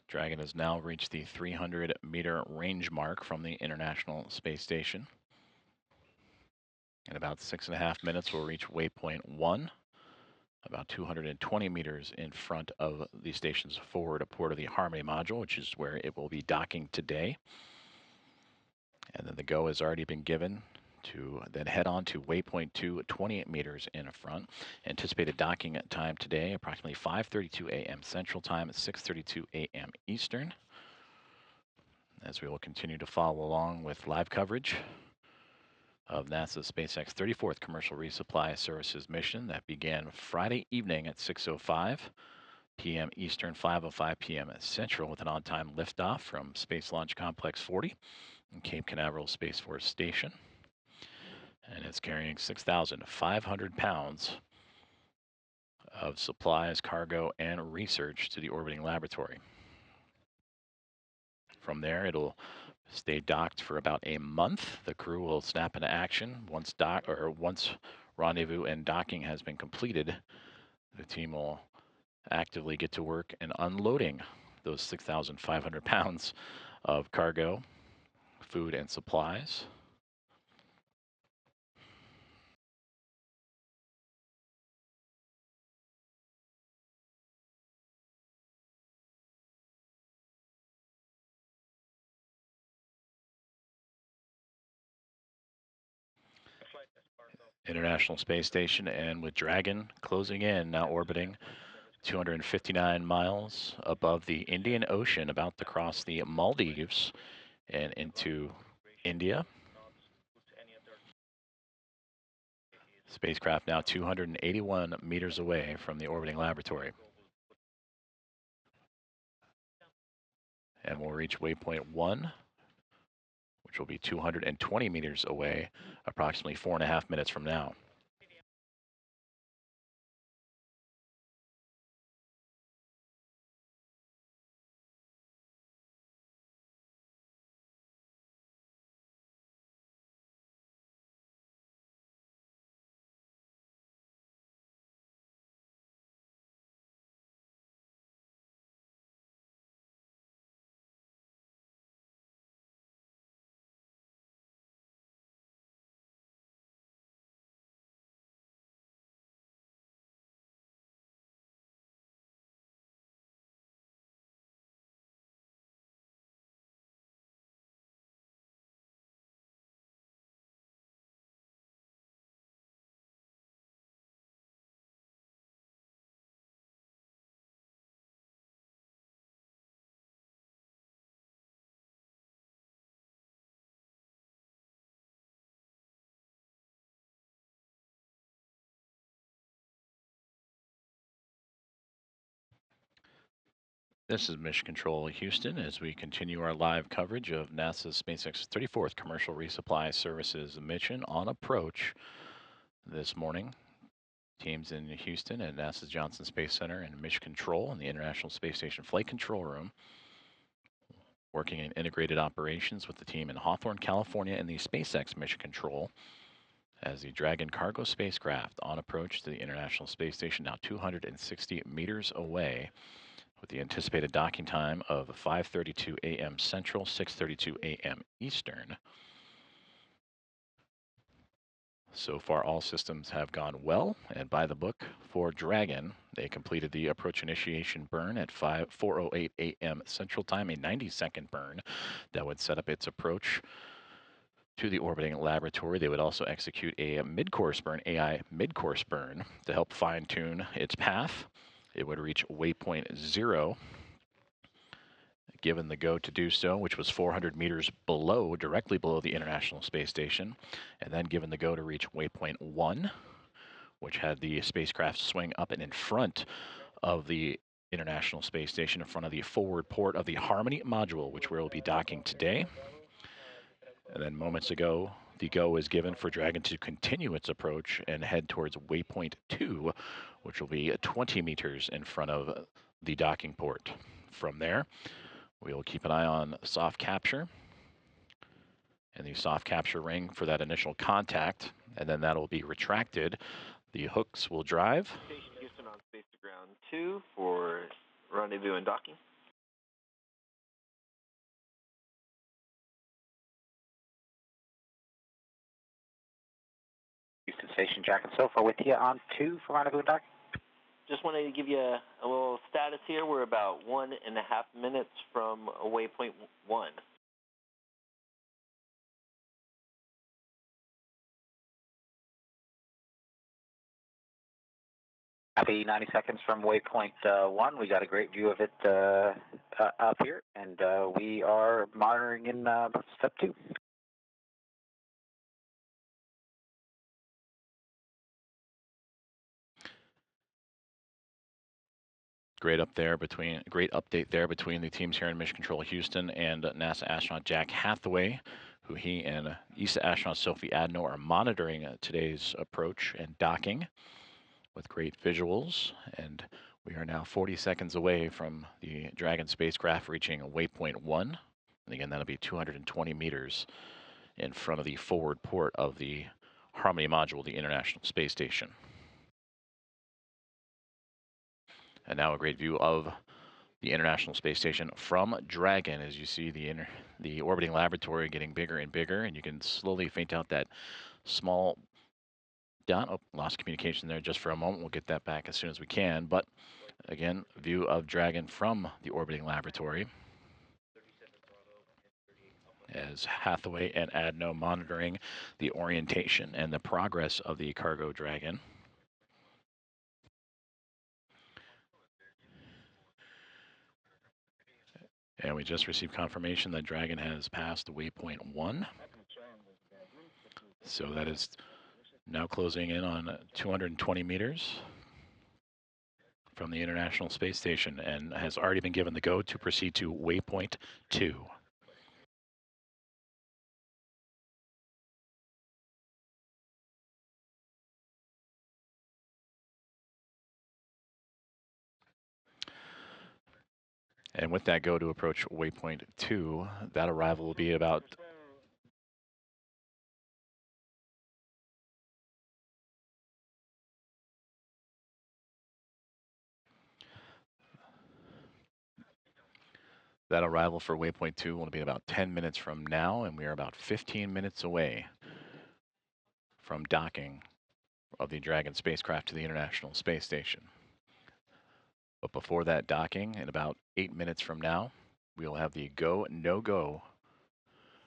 Dragon has now reached the 300-meter range mark from the International Space Station. In about 6.5 minutes, we'll reach waypoint 1, about 220 meters in front of the station's forward port of the Harmony module, which is where it will be docking today. And then the go has already been given to then head on to waypoint 2, 28 meters in front. Anticipated docking time today, approximately 5:32 a.m. Central Time at 6:32 a.m. Eastern. As we will continue to follow along with live coverage of NASA's SpaceX 34th Commercial Resupply Services mission that began Friday evening at 6:05 p.m. Eastern, 5:05 p.m. Central, with an on-time liftoff from Space Launch Complex 40 and Cape Canaveral Space Force Station. And it's carrying 6,500 pounds of supplies, cargo, and research to the orbiting laboratory. From there, it'll stay docked for about a month. The crew will snap into action once rendezvous and docking has been completed. The team will actively get to work and unloading those 6,500 pounds of cargo, food, and supplies. International Space Station, and with Dragon closing in, now orbiting 259 miles above the Indian Ocean, about to cross the Maldives and into India. Spacecraft now 281 meters away from the orbiting laboratory. And we'll reach waypoint 1, which will be 220 meters away, approximately 4.5 minutes from now. This is Mission Control Houston as we continue our live coverage of NASA's SpaceX 34th Commercial Resupply Services mission on approach this morning. Teams in Houston at NASA's Johnson Space Center and Mission Control in the International Space Station Flight Control Room, working in integrated operations with the team in Hawthorne, California, and the SpaceX Mission Control as the Dragon cargo spacecraft on approach to the International Space Station, now 260 meters away, with the anticipated docking time of 5:32 a.m. Central, 6:32 a.m. Eastern. So far, all systems have gone well and by the book for Dragon. They completed the approach initiation burn at 4:08 a.m. Central Time, a 90-second burn that would set up its approach to the orbiting laboratory. They would also execute a mid-course burn, AI mid-course burn, to help fine-tune its path. It would reach waypoint 0, given the go to do so, which was 400 meters below, directly below the International Space Station, and then given the go to reach waypoint 1, which had the spacecraft swing up and in front of the International Space Station, in front of the forward port of the Harmony module, which we'll be docking today. And then moments ago, the go is given for Dragon to continue its approach and head towards waypoint 2, which will be 20 meters in front of the docking port. From there, we will keep an eye on soft capture and the soft capture ring for that initial contact, and then that'll be retracted. The hooks will drive. Station Houston on Space to Ground 2 for rendezvous and docking. Houston Station, Jack and Sofa with you on 2 for rendezvous and docking. Just wanted to give you a little status here. We're about 1.5 minutes from waypoint 1. Happy 90 seconds from waypoint 1. We got a great view of it up here, and we are monitoring in step 2. Great update there between the teams here in Mission Control Houston and NASA astronaut Jack Hathaway, who he and ESA astronaut Sophie Adno are monitoring today's approach and docking with great visuals. And we are now 40 seconds away from the Dragon spacecraft reaching waypoint 1. And again, that'll be 220 meters in front of the forward port of the Harmony module, the International Space Station. And now a great view of the International Space Station from Dragon, as you see the orbiting laboratory getting bigger and bigger, and you can slowly faint out that small dot. Oh, lost communication there just for a moment. We'll get that back as soon as we can. But again, view of Dragon from the orbiting laboratory, as Hathaway and Adno monitoring the orientation and the progress of the cargo Dragon. And we just received confirmation that Dragon has passed waypoint 1. So that is now closing in on 220 meters from the International Space Station and has already been given the go to proceed to waypoint 2. And with that go to approach waypoint 2, that arrival will be about that arrival for waypoint 2 will be about 10 minutes from now, and we are about 15 minutes away from docking of the Dragon spacecraft to the International Space Station. But before that docking, in about 8 minutes from now, we will have the go, no-go.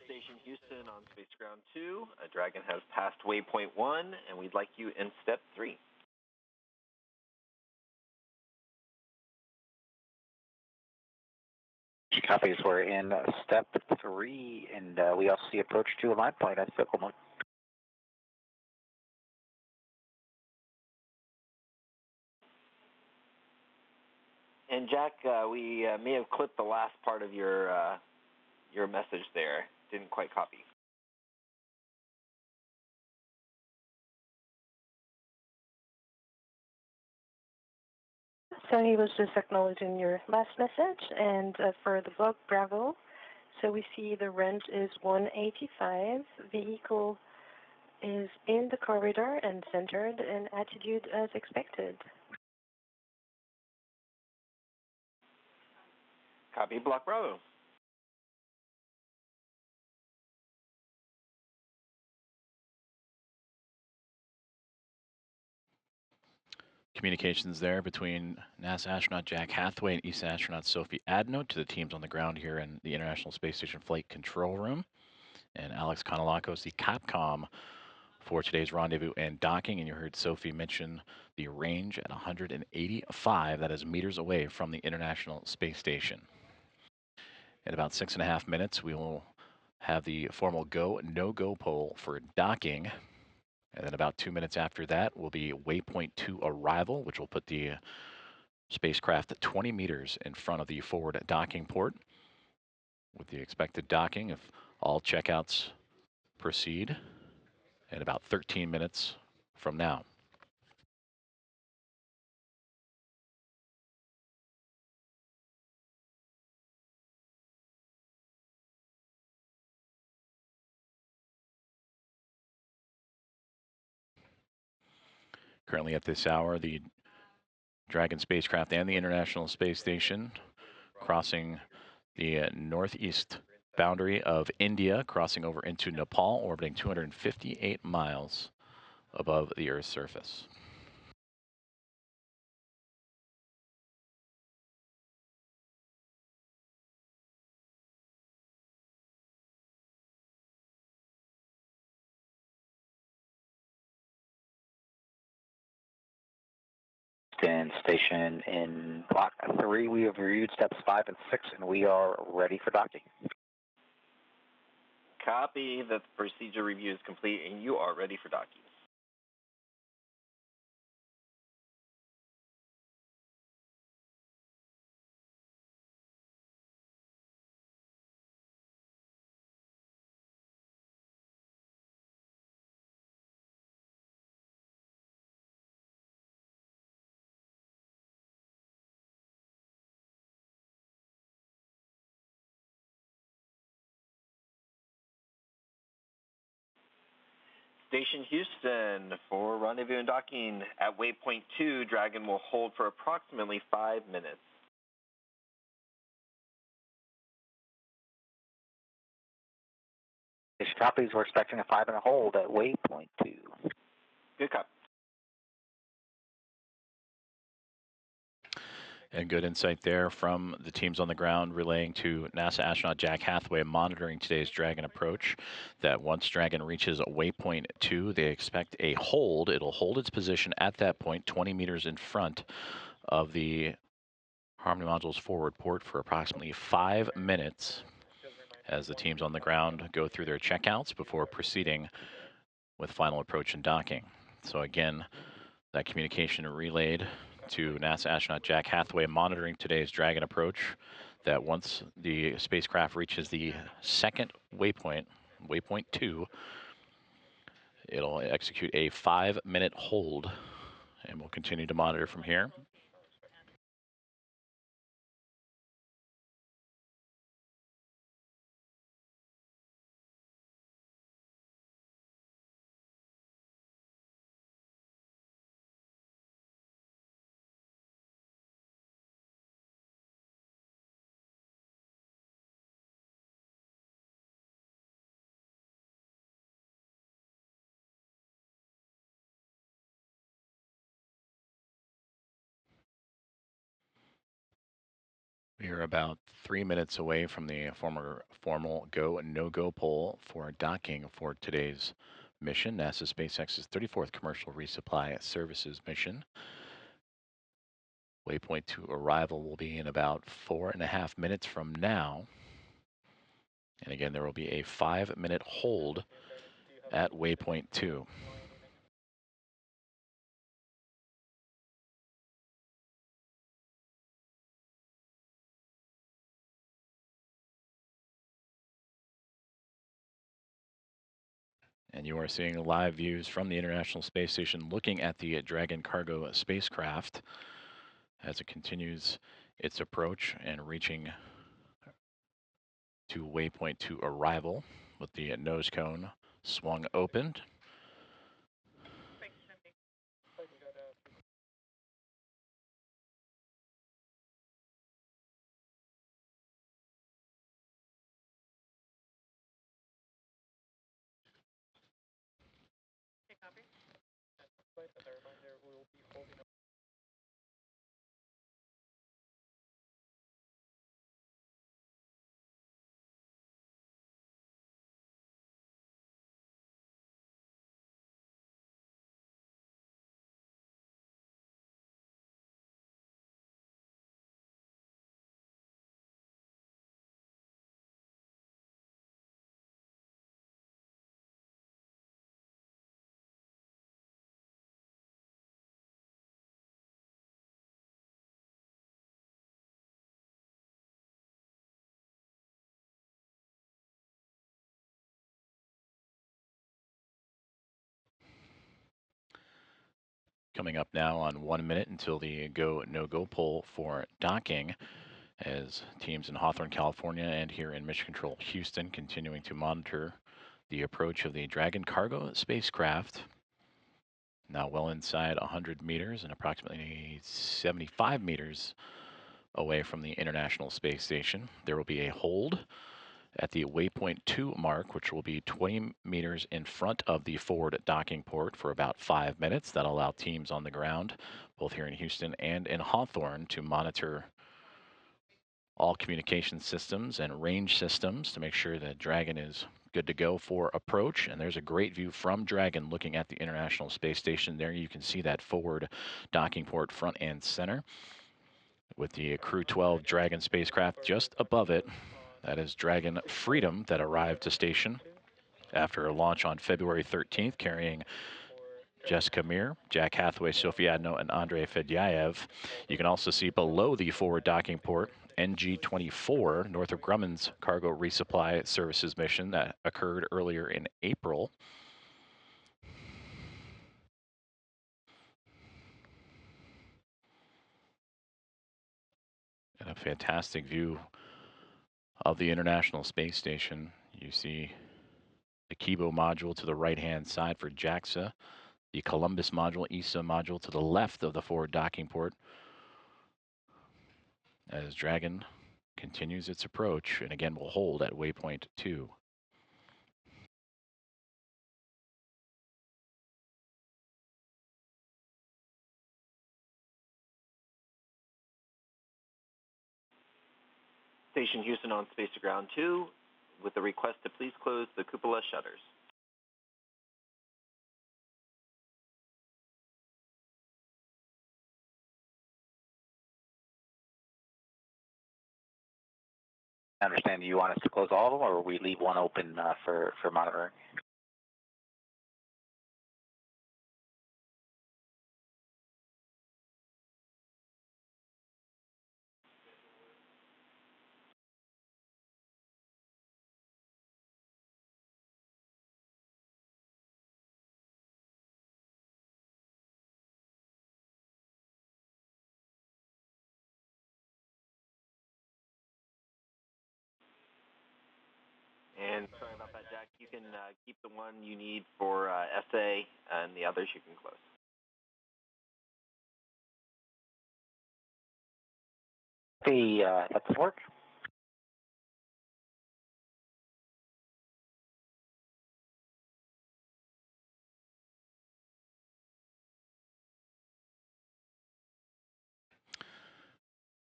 Station Houston on Space Ground 2. Dragon has passed waypoint 1, and we'd like you in step 3. Copies. We're in step 3, and we also see approach to a line flight at vehicle mode. And Jack, we may have clipped the last part of your message there. Didn't quite copy. So he was just acknowledging your last message, and for the bug Bravo, so we see the range is 185, vehicle is in the corridor and centered, and attitude as expected. Copy, Block Bravo. Communications there between NASA astronaut Jack Hathaway and ESA astronaut Sophie Adno to the teams on the ground here in the International Space Station Flight Control Room. And Alex Konolakos, the Capcom for today's rendezvous and docking. And you heard Sophie mention the range at 185, that is meters away from the International Space Station. In about 6.5 minutes, we will have the formal go, no-go poll for docking. And then about 2 minutes after that will be waypoint 2 arrival, which will put the spacecraft at 20 meters in front of the forward docking port. With the expected docking, if all checkouts proceed, in about 13 minutes from now. Currently at this hour, the Dragon spacecraft and the International Space Station crossing the northeast boundary of India, crossing over into Nepal, orbiting 258 miles above the Earth's surface. In station in Block 3, we have reviewed steps 5 and 6, and we are ready for docking. Copy that the procedure review is complete and you are ready for docking. Station Houston, for rendezvous and docking at waypoint 2, Dragon will hold for approximately 5 minutes. Station copies, we're expecting a 5-minute hold at waypoint 2. Good copy. And good insight there from the teams on the ground relaying to NASA astronaut Jack Hathaway monitoring today's Dragon approach that once Dragon reaches waypoint 2, they expect a hold. It'll hold its position at that point 20 meters in front of the Harmony module's forward port for approximately 5 minutes as the teams on the ground go through their checkouts before proceeding with final approach and docking. So again, that communication relayed to NASA astronaut Jack Hathaway monitoring today's Dragon approach that once the spacecraft reaches the second waypoint, waypoint 2, it'll execute a 5-minute hold, and we'll continue to monitor from here. We are about 3 minutes away from the formal go and no-go poll for docking for today's mission, NASA SpaceX's 34th Commercial Resupply Services mission. Waypoint 2 arrival will be in about 4.5 minutes from now. And again, there will be a 5-minute hold at waypoint 2. You are seeing live views from the International Space Station looking at the Dragon cargo spacecraft as it continues its approach and reaching to waypoint 2 arrival with the nose cone swung open. Coming up now on 1 minute until the go no go poll for docking, as teams in Hawthorne, California, and here in Mission Control Houston continuing to monitor the approach of the Dragon cargo spacecraft. Now well inside 100 meters and approximately 75 meters away from the International Space Station. There will be a hold at the waypoint 2 mark, which will be 20 meters in front of the forward docking port for about 5 minutes. That'll allow teams on the ground, both here in Houston and in Hawthorne, to monitor all communication systems and range systems to make sure that Dragon is good to go for approach. And there's a great view from Dragon looking at the International Space Station. There you can see that forward docking port front and center with the Crew 12 Dragon spacecraft just above it. That is Dragon Freedom that arrived to station after a launch on February 13th, carrying Jessica Meir, Jack Hathaway, Sofiadno, and Andrei Fedyaev. You can also see below the forward docking port NG-24, Northrop Grumman's cargo resupply services mission that occurred earlier in April. And a fantastic view of the International Space Station. You see the Kibo module to the right-hand side for JAXA, the Columbus module, ESA module to the left of the forward docking port, as Dragon continues its approach, and again will hold at waypoint 2. Station Houston on Space to Ground 2 with the request to please close the cupola shutters. I understand you want us to close all of them, or we leave one open for monitoring? And sorry about that, Jack. You can keep the one you need for SA, and the others you can close. That does work.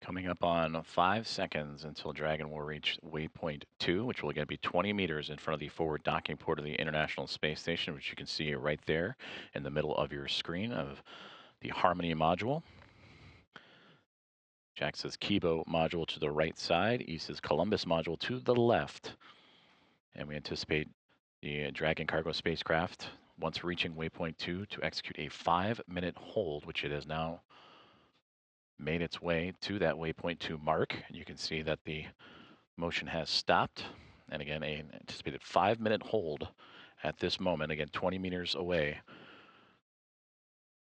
Coming up on 5 seconds until Dragon will reach waypoint 2, which will again be 20 meters in front of the forward docking port of the International Space Station, which you can see right there in the middle of your screen of the Harmony module. JAXA's Kibo module to the right side, ESA's Columbus module to the left. And we anticipate the Dragon cargo spacecraft, once reaching waypoint 2, to execute a 5-minute hold, which it has now made its way to that waypoint 2 mark. You can see that the motion has stopped. And again, an anticipated 5-minute hold at this moment, again, 20 meters away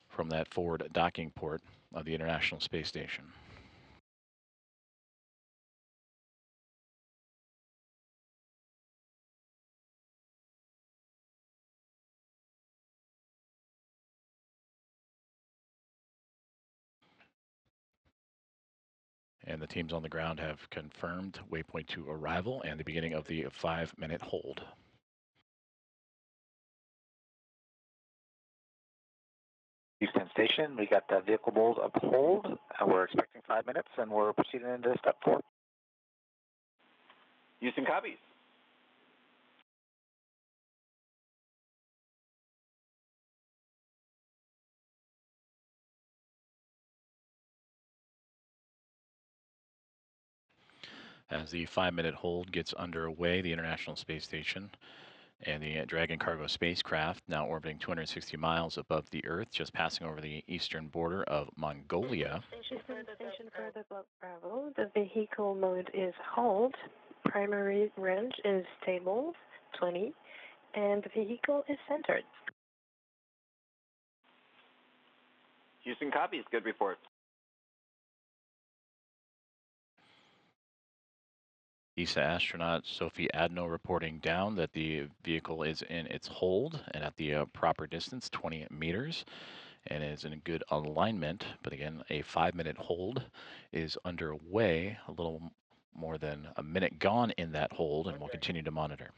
from that forward docking port of the International Space Station. And the teams on the ground have confirmed waypoint 2 arrival and the beginning of the 5-minute hold. Houston Station, we got the vehicle mold up hold, and we're expecting 5 minutes, and we're proceeding into step 4. Houston copies. As the 5-minute hold gets underway, the International Space Station and the Dragon cargo spacecraft, now orbiting 260 miles above the Earth, just passing over the eastern border of Mongolia. Station for the Block Bravo. The vehicle mode is hold. Primary range is stable, 20, and the vehicle is centered. Houston copies. Good report. ESA astronaut Sophie Adno reporting down that the vehicle is in its hold and at the proper distance, 20 meters, and is in good alignment. But again, a 5-minute hold is underway, a little more than a minute gone in that hold, and we'll continue to monitor.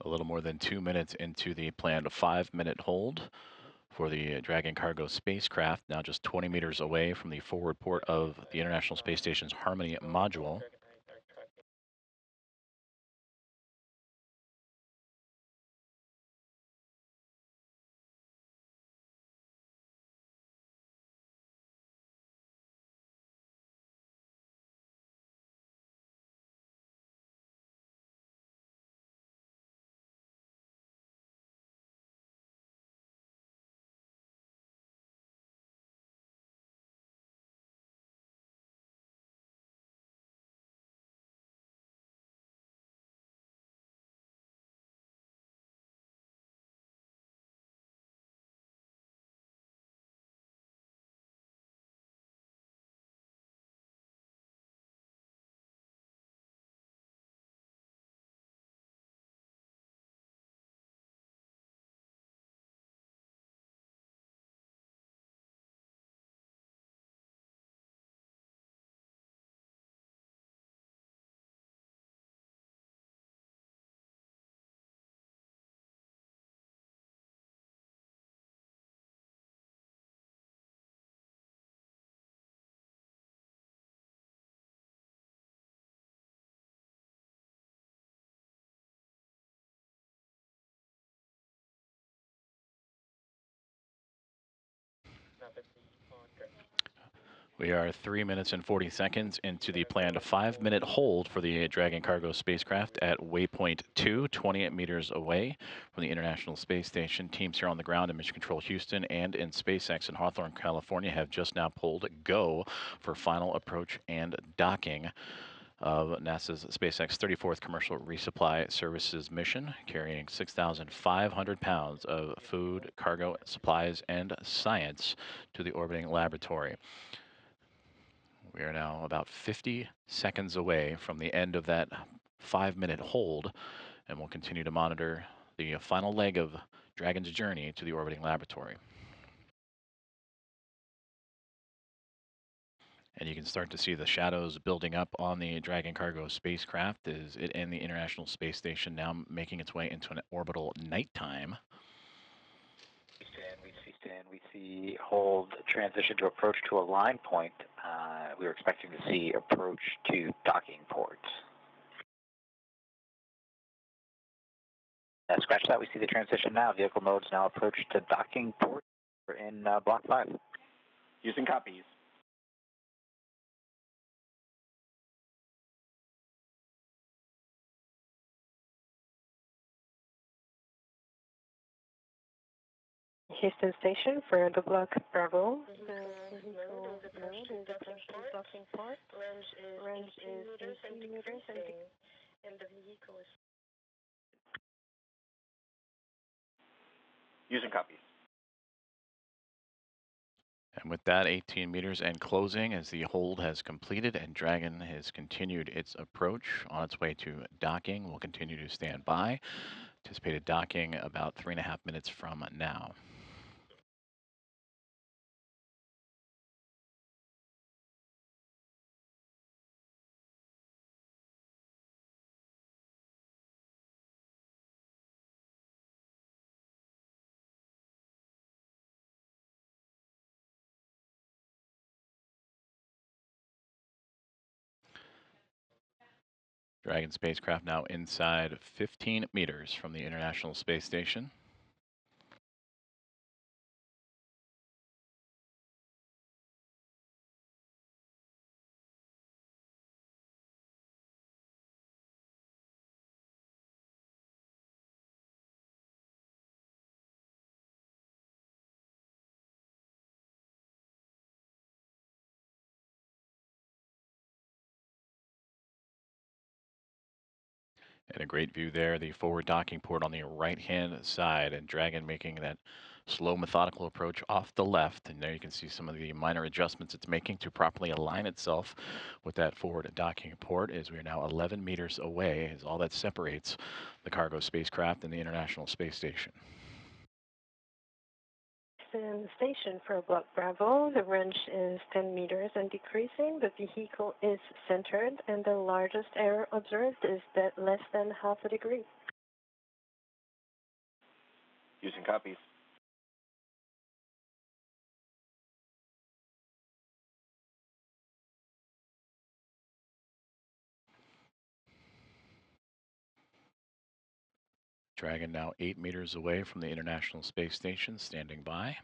A little more than 2 minutes into the planned 5-minute hold for the Dragon cargo spacecraft, now just 20 meters away from the forward port of the International Space Station's Harmony module. We are 3 minutes and 40 seconds into the planned 5-minute hold for the Dragon cargo spacecraft at waypoint 2, 28 meters away from the International Space Station. Teams here on the ground in Mission Control Houston and in Spacex in Hawthorne, California have just now pulled go for final approach and docking of NASA's SpaceX 34th Commercial Resupply Services mission, carrying 6,500 pounds of food, cargo, supplies, and science to the orbiting laboratory. We are now about 50 seconds away from the end of that 5-minute hold, and we'll continue to monitor the final leg of Dragon's journey to the orbiting laboratory. And you can start to see the shadows building up on the Dragon cargo spacecraft as it and the International Space Station now making its way into an orbital nighttime. We see hold transition to approach to a line point. We were expecting to see approach to docking ports. Scratch that, we see the transition now. Vehicle modes now approach to docking port. We're in block 5. Using copies. Houston Station for the block Bravo. The vehicle node is approached to docking port. Range is 18 meters and the vehicle is... Using copies. And with that, 18 meters and closing as the hold has completed and Dragon has continued its approach on its way to docking. We'll continue to stand by. Anticipated docking about 3.5 minutes from now. Dragon spacecraft now inside 15 meters from the International Space Station. And a great view there, the forward docking port on the right-hand side, and Dragon making that slow, methodical approach off the left. And there you can see some of the minor adjustments it's making to properly align itself with that forward docking port as we are now 11 meters away, as all that separates the cargo spacecraft and the International Space Station. In the station for block Bravo, the range is 10 meters and decreasing. The vehicle is centered, and the largest error observed is that less than half a degree. Using copies. Dragon now 8 meters away from the International Space Station, standing by.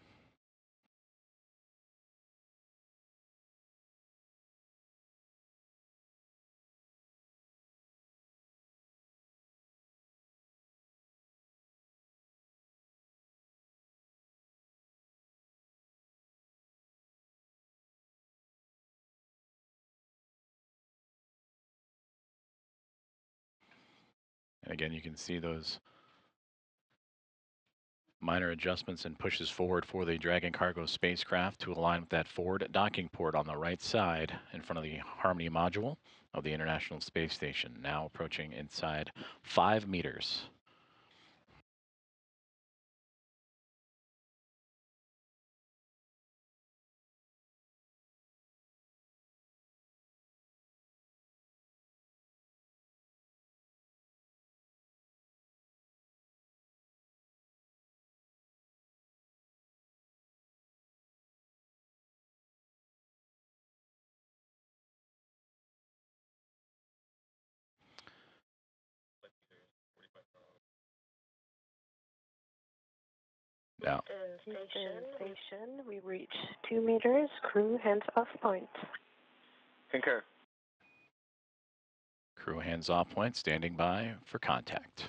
And again, you can see those minor adjustments and pushes forward for the Dragon cargo spacecraft to align with that forward docking port on the right side in front of the Harmony module of the International Space Station, now approaching inside 5 meters. Now, Station, we reach 2 meters, crew hands off point. Concur. crew hands off point, standing by for contact.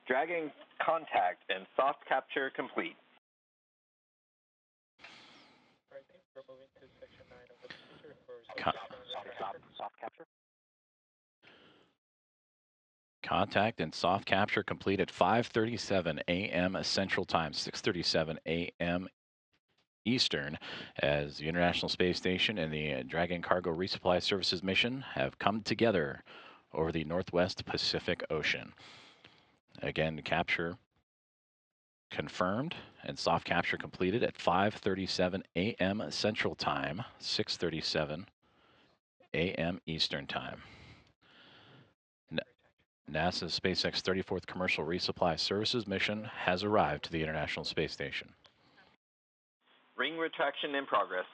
Dragon contact and soft capture complete. Soft capture. Contact and soft capture complete at 5:37 a.m. Central Time, 6:37 a.m. Eastern, as the International Space Station and the Dragon Cargo Resupply Services mission have come together over the Northwest Pacific Ocean. Again, capture confirmed and soft capture completed at 5:37 a.m. Central Time, 6:37 a.m. Eastern Time. NASA's SpaceX 34th Commercial Resupply Services mission has arrived to the International Space Station. Ring retraction in progress.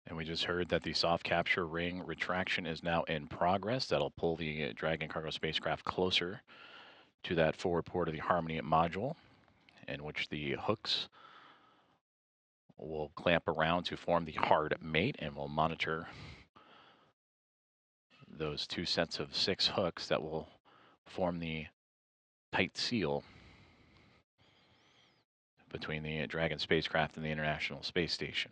And we just heard that the soft capture ring retraction is now in progress. That'll pull the Dragon cargo spacecraft closer to that forward port of the Harmony module, in which the hooks will clamp around to form the hard mate, and we'll monitor those two sets of 6 hooks that will form the tight seal between the Dragon spacecraft and the International Space Station.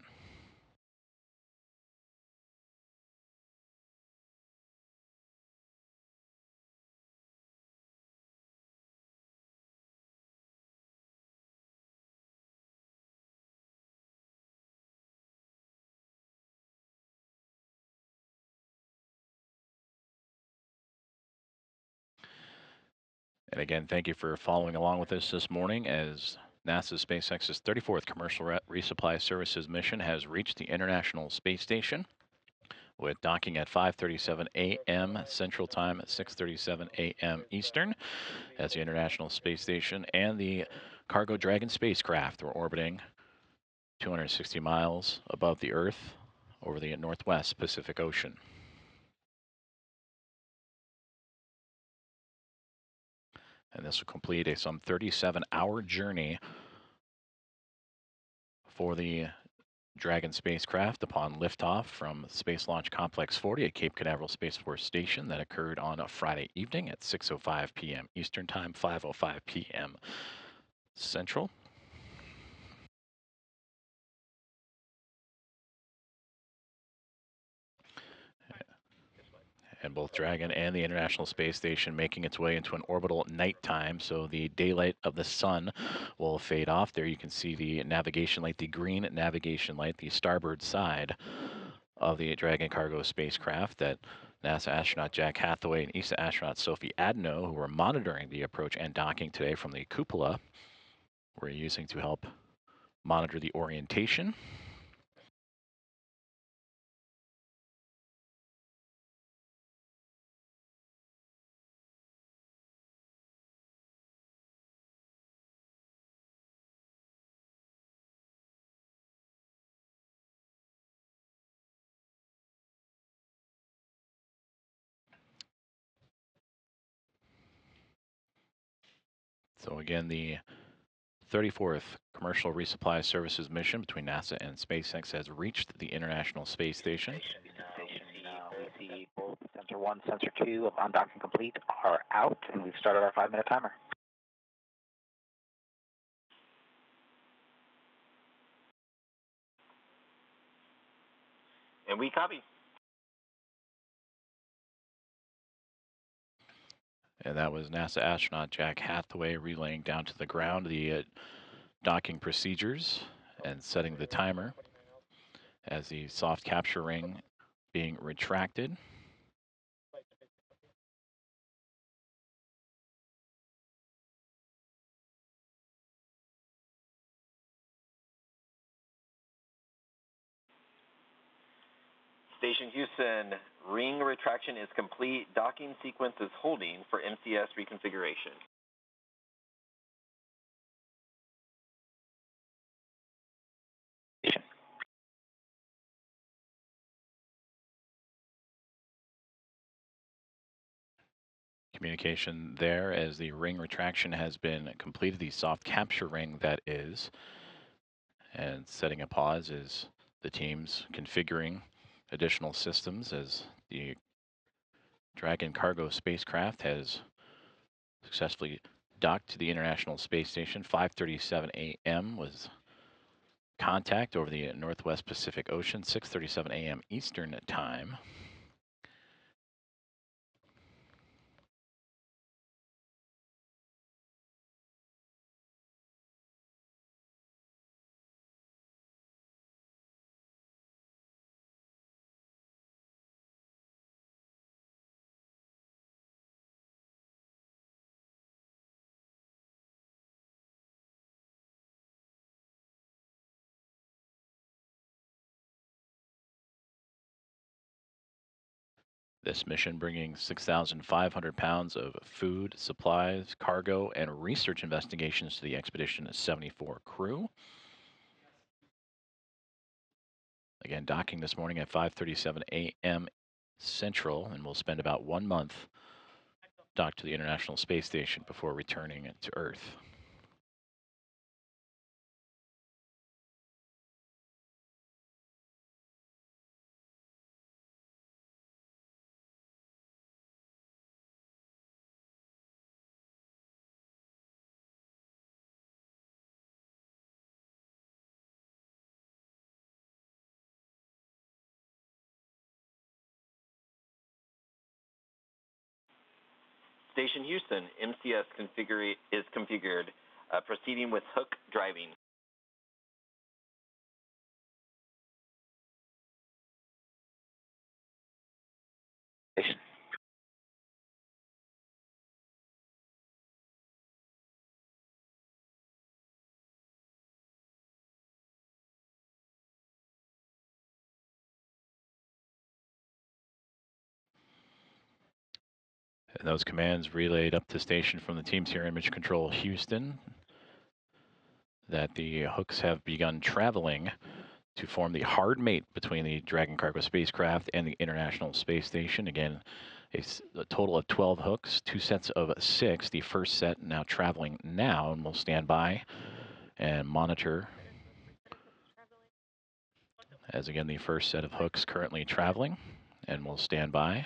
And again, thank you for following along with us this morning as NASA's SpaceX's 34th Commercial Resupply Services mission has reached the International Space Station, with docking at 5:37 a.m. Central Time at 6:37 a.m. Eastern, as the International Space Station and the Cargo Dragon spacecraft were orbiting 260 miles above the Earth over the Northwest Pacific Ocean. And this will complete a some 37-hour journey for the Dragon spacecraft upon liftoff from Space Launch Complex 40 at Cape Canaveral Space Force Station. That occurred on a Friday evening at 6:05 p.m. Eastern Time, 5:05 p.m. Central. And both Dragon and the International Space Station making its way into an orbital nighttime, so the daylight of the sun will fade off. There you can see the navigation light, the green navigation light, the starboard side of the Dragon cargo spacecraft that NASA astronaut Jack Hathaway and ESA astronaut Sophie Adno, who were monitoring the approach and docking today from the cupola, were using to help monitor the orientation. So again, the 34th Commercial Resupply Services mission between NASA and SpaceX has reached the International Space Station. We see both sensor 1, sensor 2 of undocking complete are out, and we've started our 5-minute timer. And we copy. And that was NASA astronaut Jack Hathaway relaying down to the ground the docking procedures and setting the timer as the soft capture ring being retracted. Station Houston, ring retraction is complete. Docking sequence is holding for MCS reconfiguration. Communication there as the ring retraction has been completed, the soft capture ring that is. And setting a pause is the teams configuring additional systems as the Dragon cargo spacecraft has successfully docked to the International Space Station. 5:37 a.m. was contact over the Northwest Pacific Ocean, 6:37 a.m. Eastern Time. This mission bringing 6,500 pounds of food, supplies, cargo, and research investigations to the Expedition 74 crew. Again, docking this morning at 5:37 a.m. Central, and will spend about 1 month docked to the International Space Station before returning to Earth. Station Houston, MCS is configured, proceeding with hook driving. Station. And those commands relayed up to station from the teams here in Mission Control Houston that the hooks have begun traveling to form the hard mate between the Dragon cargo spacecraft and the International Space Station. Again, a total of 12 hooks, 2 sets of 6. The first set now traveling now, and we'll stand by and monitor as again the first set of hooks currently traveling, and we'll stand by.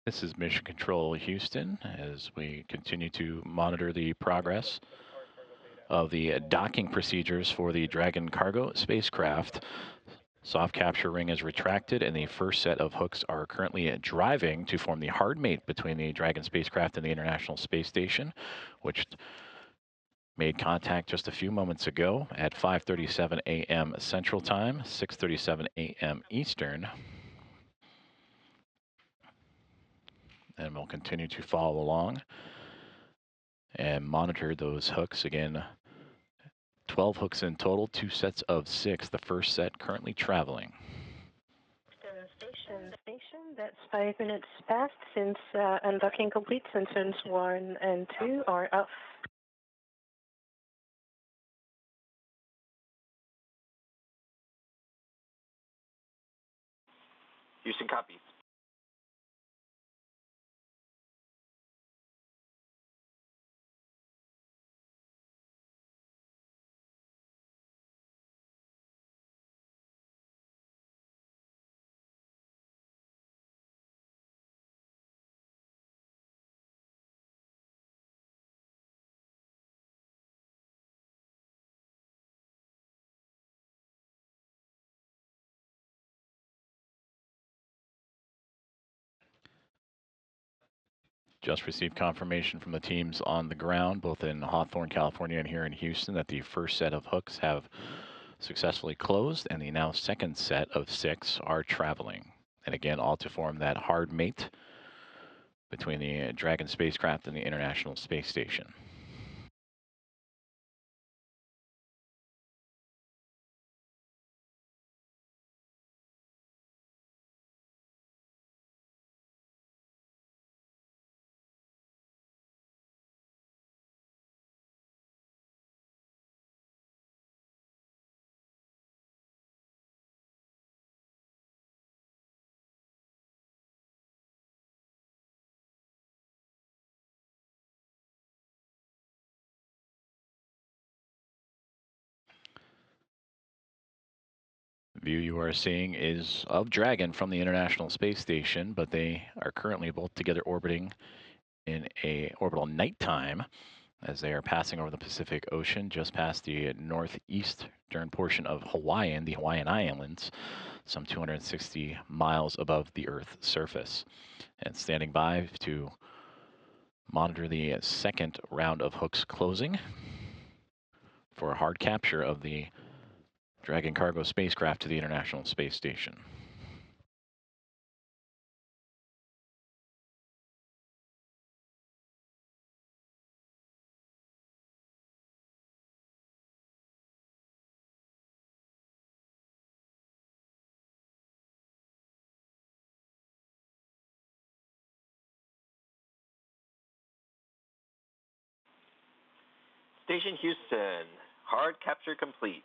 This is Mission Control Houston as we continue to monitor the progress of the docking procedures for the Dragon cargo spacecraft. Soft capture ring is retracted, and the first set of hooks are currently driving to form the hard mate between the Dragon spacecraft and the International Space Station, which made contact just a few moments ago at 5:37 a.m. Central Time, 6:37 a.m. Eastern. And we'll continue to follow along and monitor those hooks. Again, 12 hooks in total, 2 sets of 6. The first set currently traveling. Station, that's 5 minutes past since undocking complete. Sensors 1 and 2 are off. Houston copies. Just received confirmation from the teams on the ground, both in Hawthorne, California, and here in Houston, that the first set of hooks have successfully closed, and the now second set of 6 are traveling. And again, all to form that hard mate between the Dragon spacecraft and the International Space Station. View you are seeing is of Dragon from the International Space Station, but they are currently both together orbiting in a orbital nighttime as they are passing over the Pacific Ocean just past the northeastern portion of Hawaii and the Hawaiian Islands, some 260 miles above the Earth's surface. And standing by to monitor the second round of hooks closing for a hard capture of the Dragon cargo spacecraft to the International Space Station. Station Houston, hard capture complete.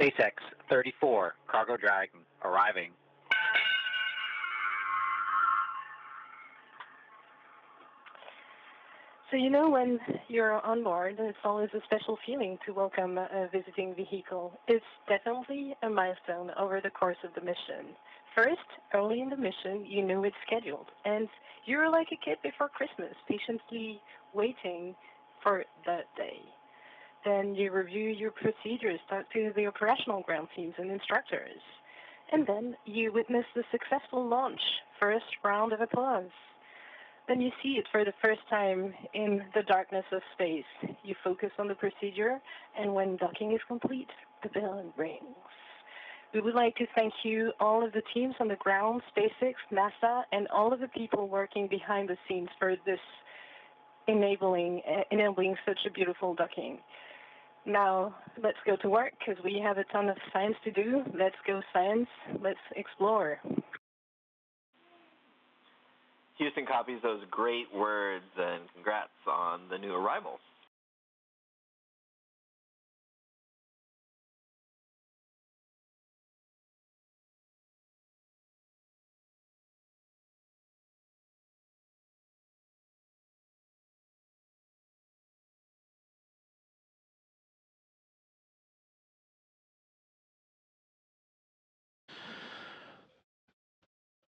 SpaceX 34, Cargo Dragon, arriving. So you know when you're on board, it's always a special feeling to welcome a visiting vehicle. It's definitely a milestone over the course of the mission. First, early in the mission, you know it's scheduled, and you're like a kid before Christmas, patiently waiting for that day. Then you review your procedures, talk to the operational ground teams and instructors. And then you witness the successful launch, first round of applause. Then you see it for the first time in the darkness of space. You focus on the procedure, and when docking is complete, the bell rings. We would like to thank you, all of the teams on the ground, SpaceX, NASA, and all of the people working behind the scenes for this enabling such a beautiful docking. Now, let's go to work because we have a ton of science to do. Let's go science. Let's explore. Houston copies those great words, and congrats on the new arrivals.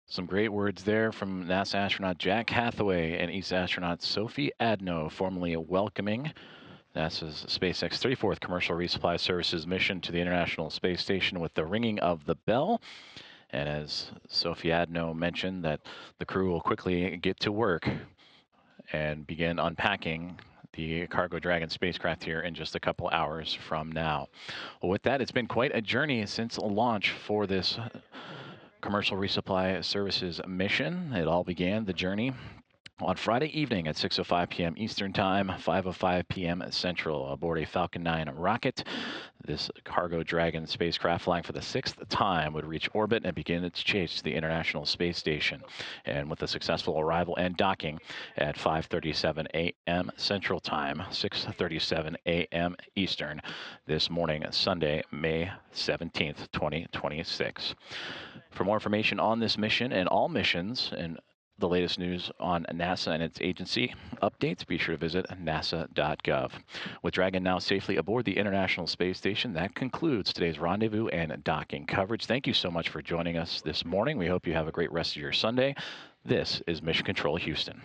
Some great words there from NASA astronaut Jack Hathaway and ESA astronaut Sophie Adno, formally welcoming NASA's SpaceX 34th Commercial Resupply Services mission to the International Space Station with the ringing of the bell. And as Sophie Adno mentioned, that the crew will quickly get to work and begin unpacking the Cargo Dragon spacecraft here in just a couple hours from now. Well, with that, it's been quite a journey since launch for this Commercial Resupply Services mission. It all began, the journey, on Friday evening at 6:05 p.m. Eastern Time, 5:05 p.m. Central, aboard a Falcon 9 rocket. This Cargo Dragon spacecraft, flying for the sixth time, would reach orbit and begin its chase to the International Space Station. And with a successful arrival and docking at 5:37 a.m. Central Time, 6:37 a.m. Eastern, this morning, Sunday, May 17th, 2026. For more information on this mission and all missions and the latest news on NASA and its agency updates, be sure to visit nasa.gov. With Dragon now safely aboard the International Space Station, that concludes today's rendezvous and docking coverage. Thank you so much for joining us this morning. We hope you have a great rest of your Sunday. This is Mission Control Houston.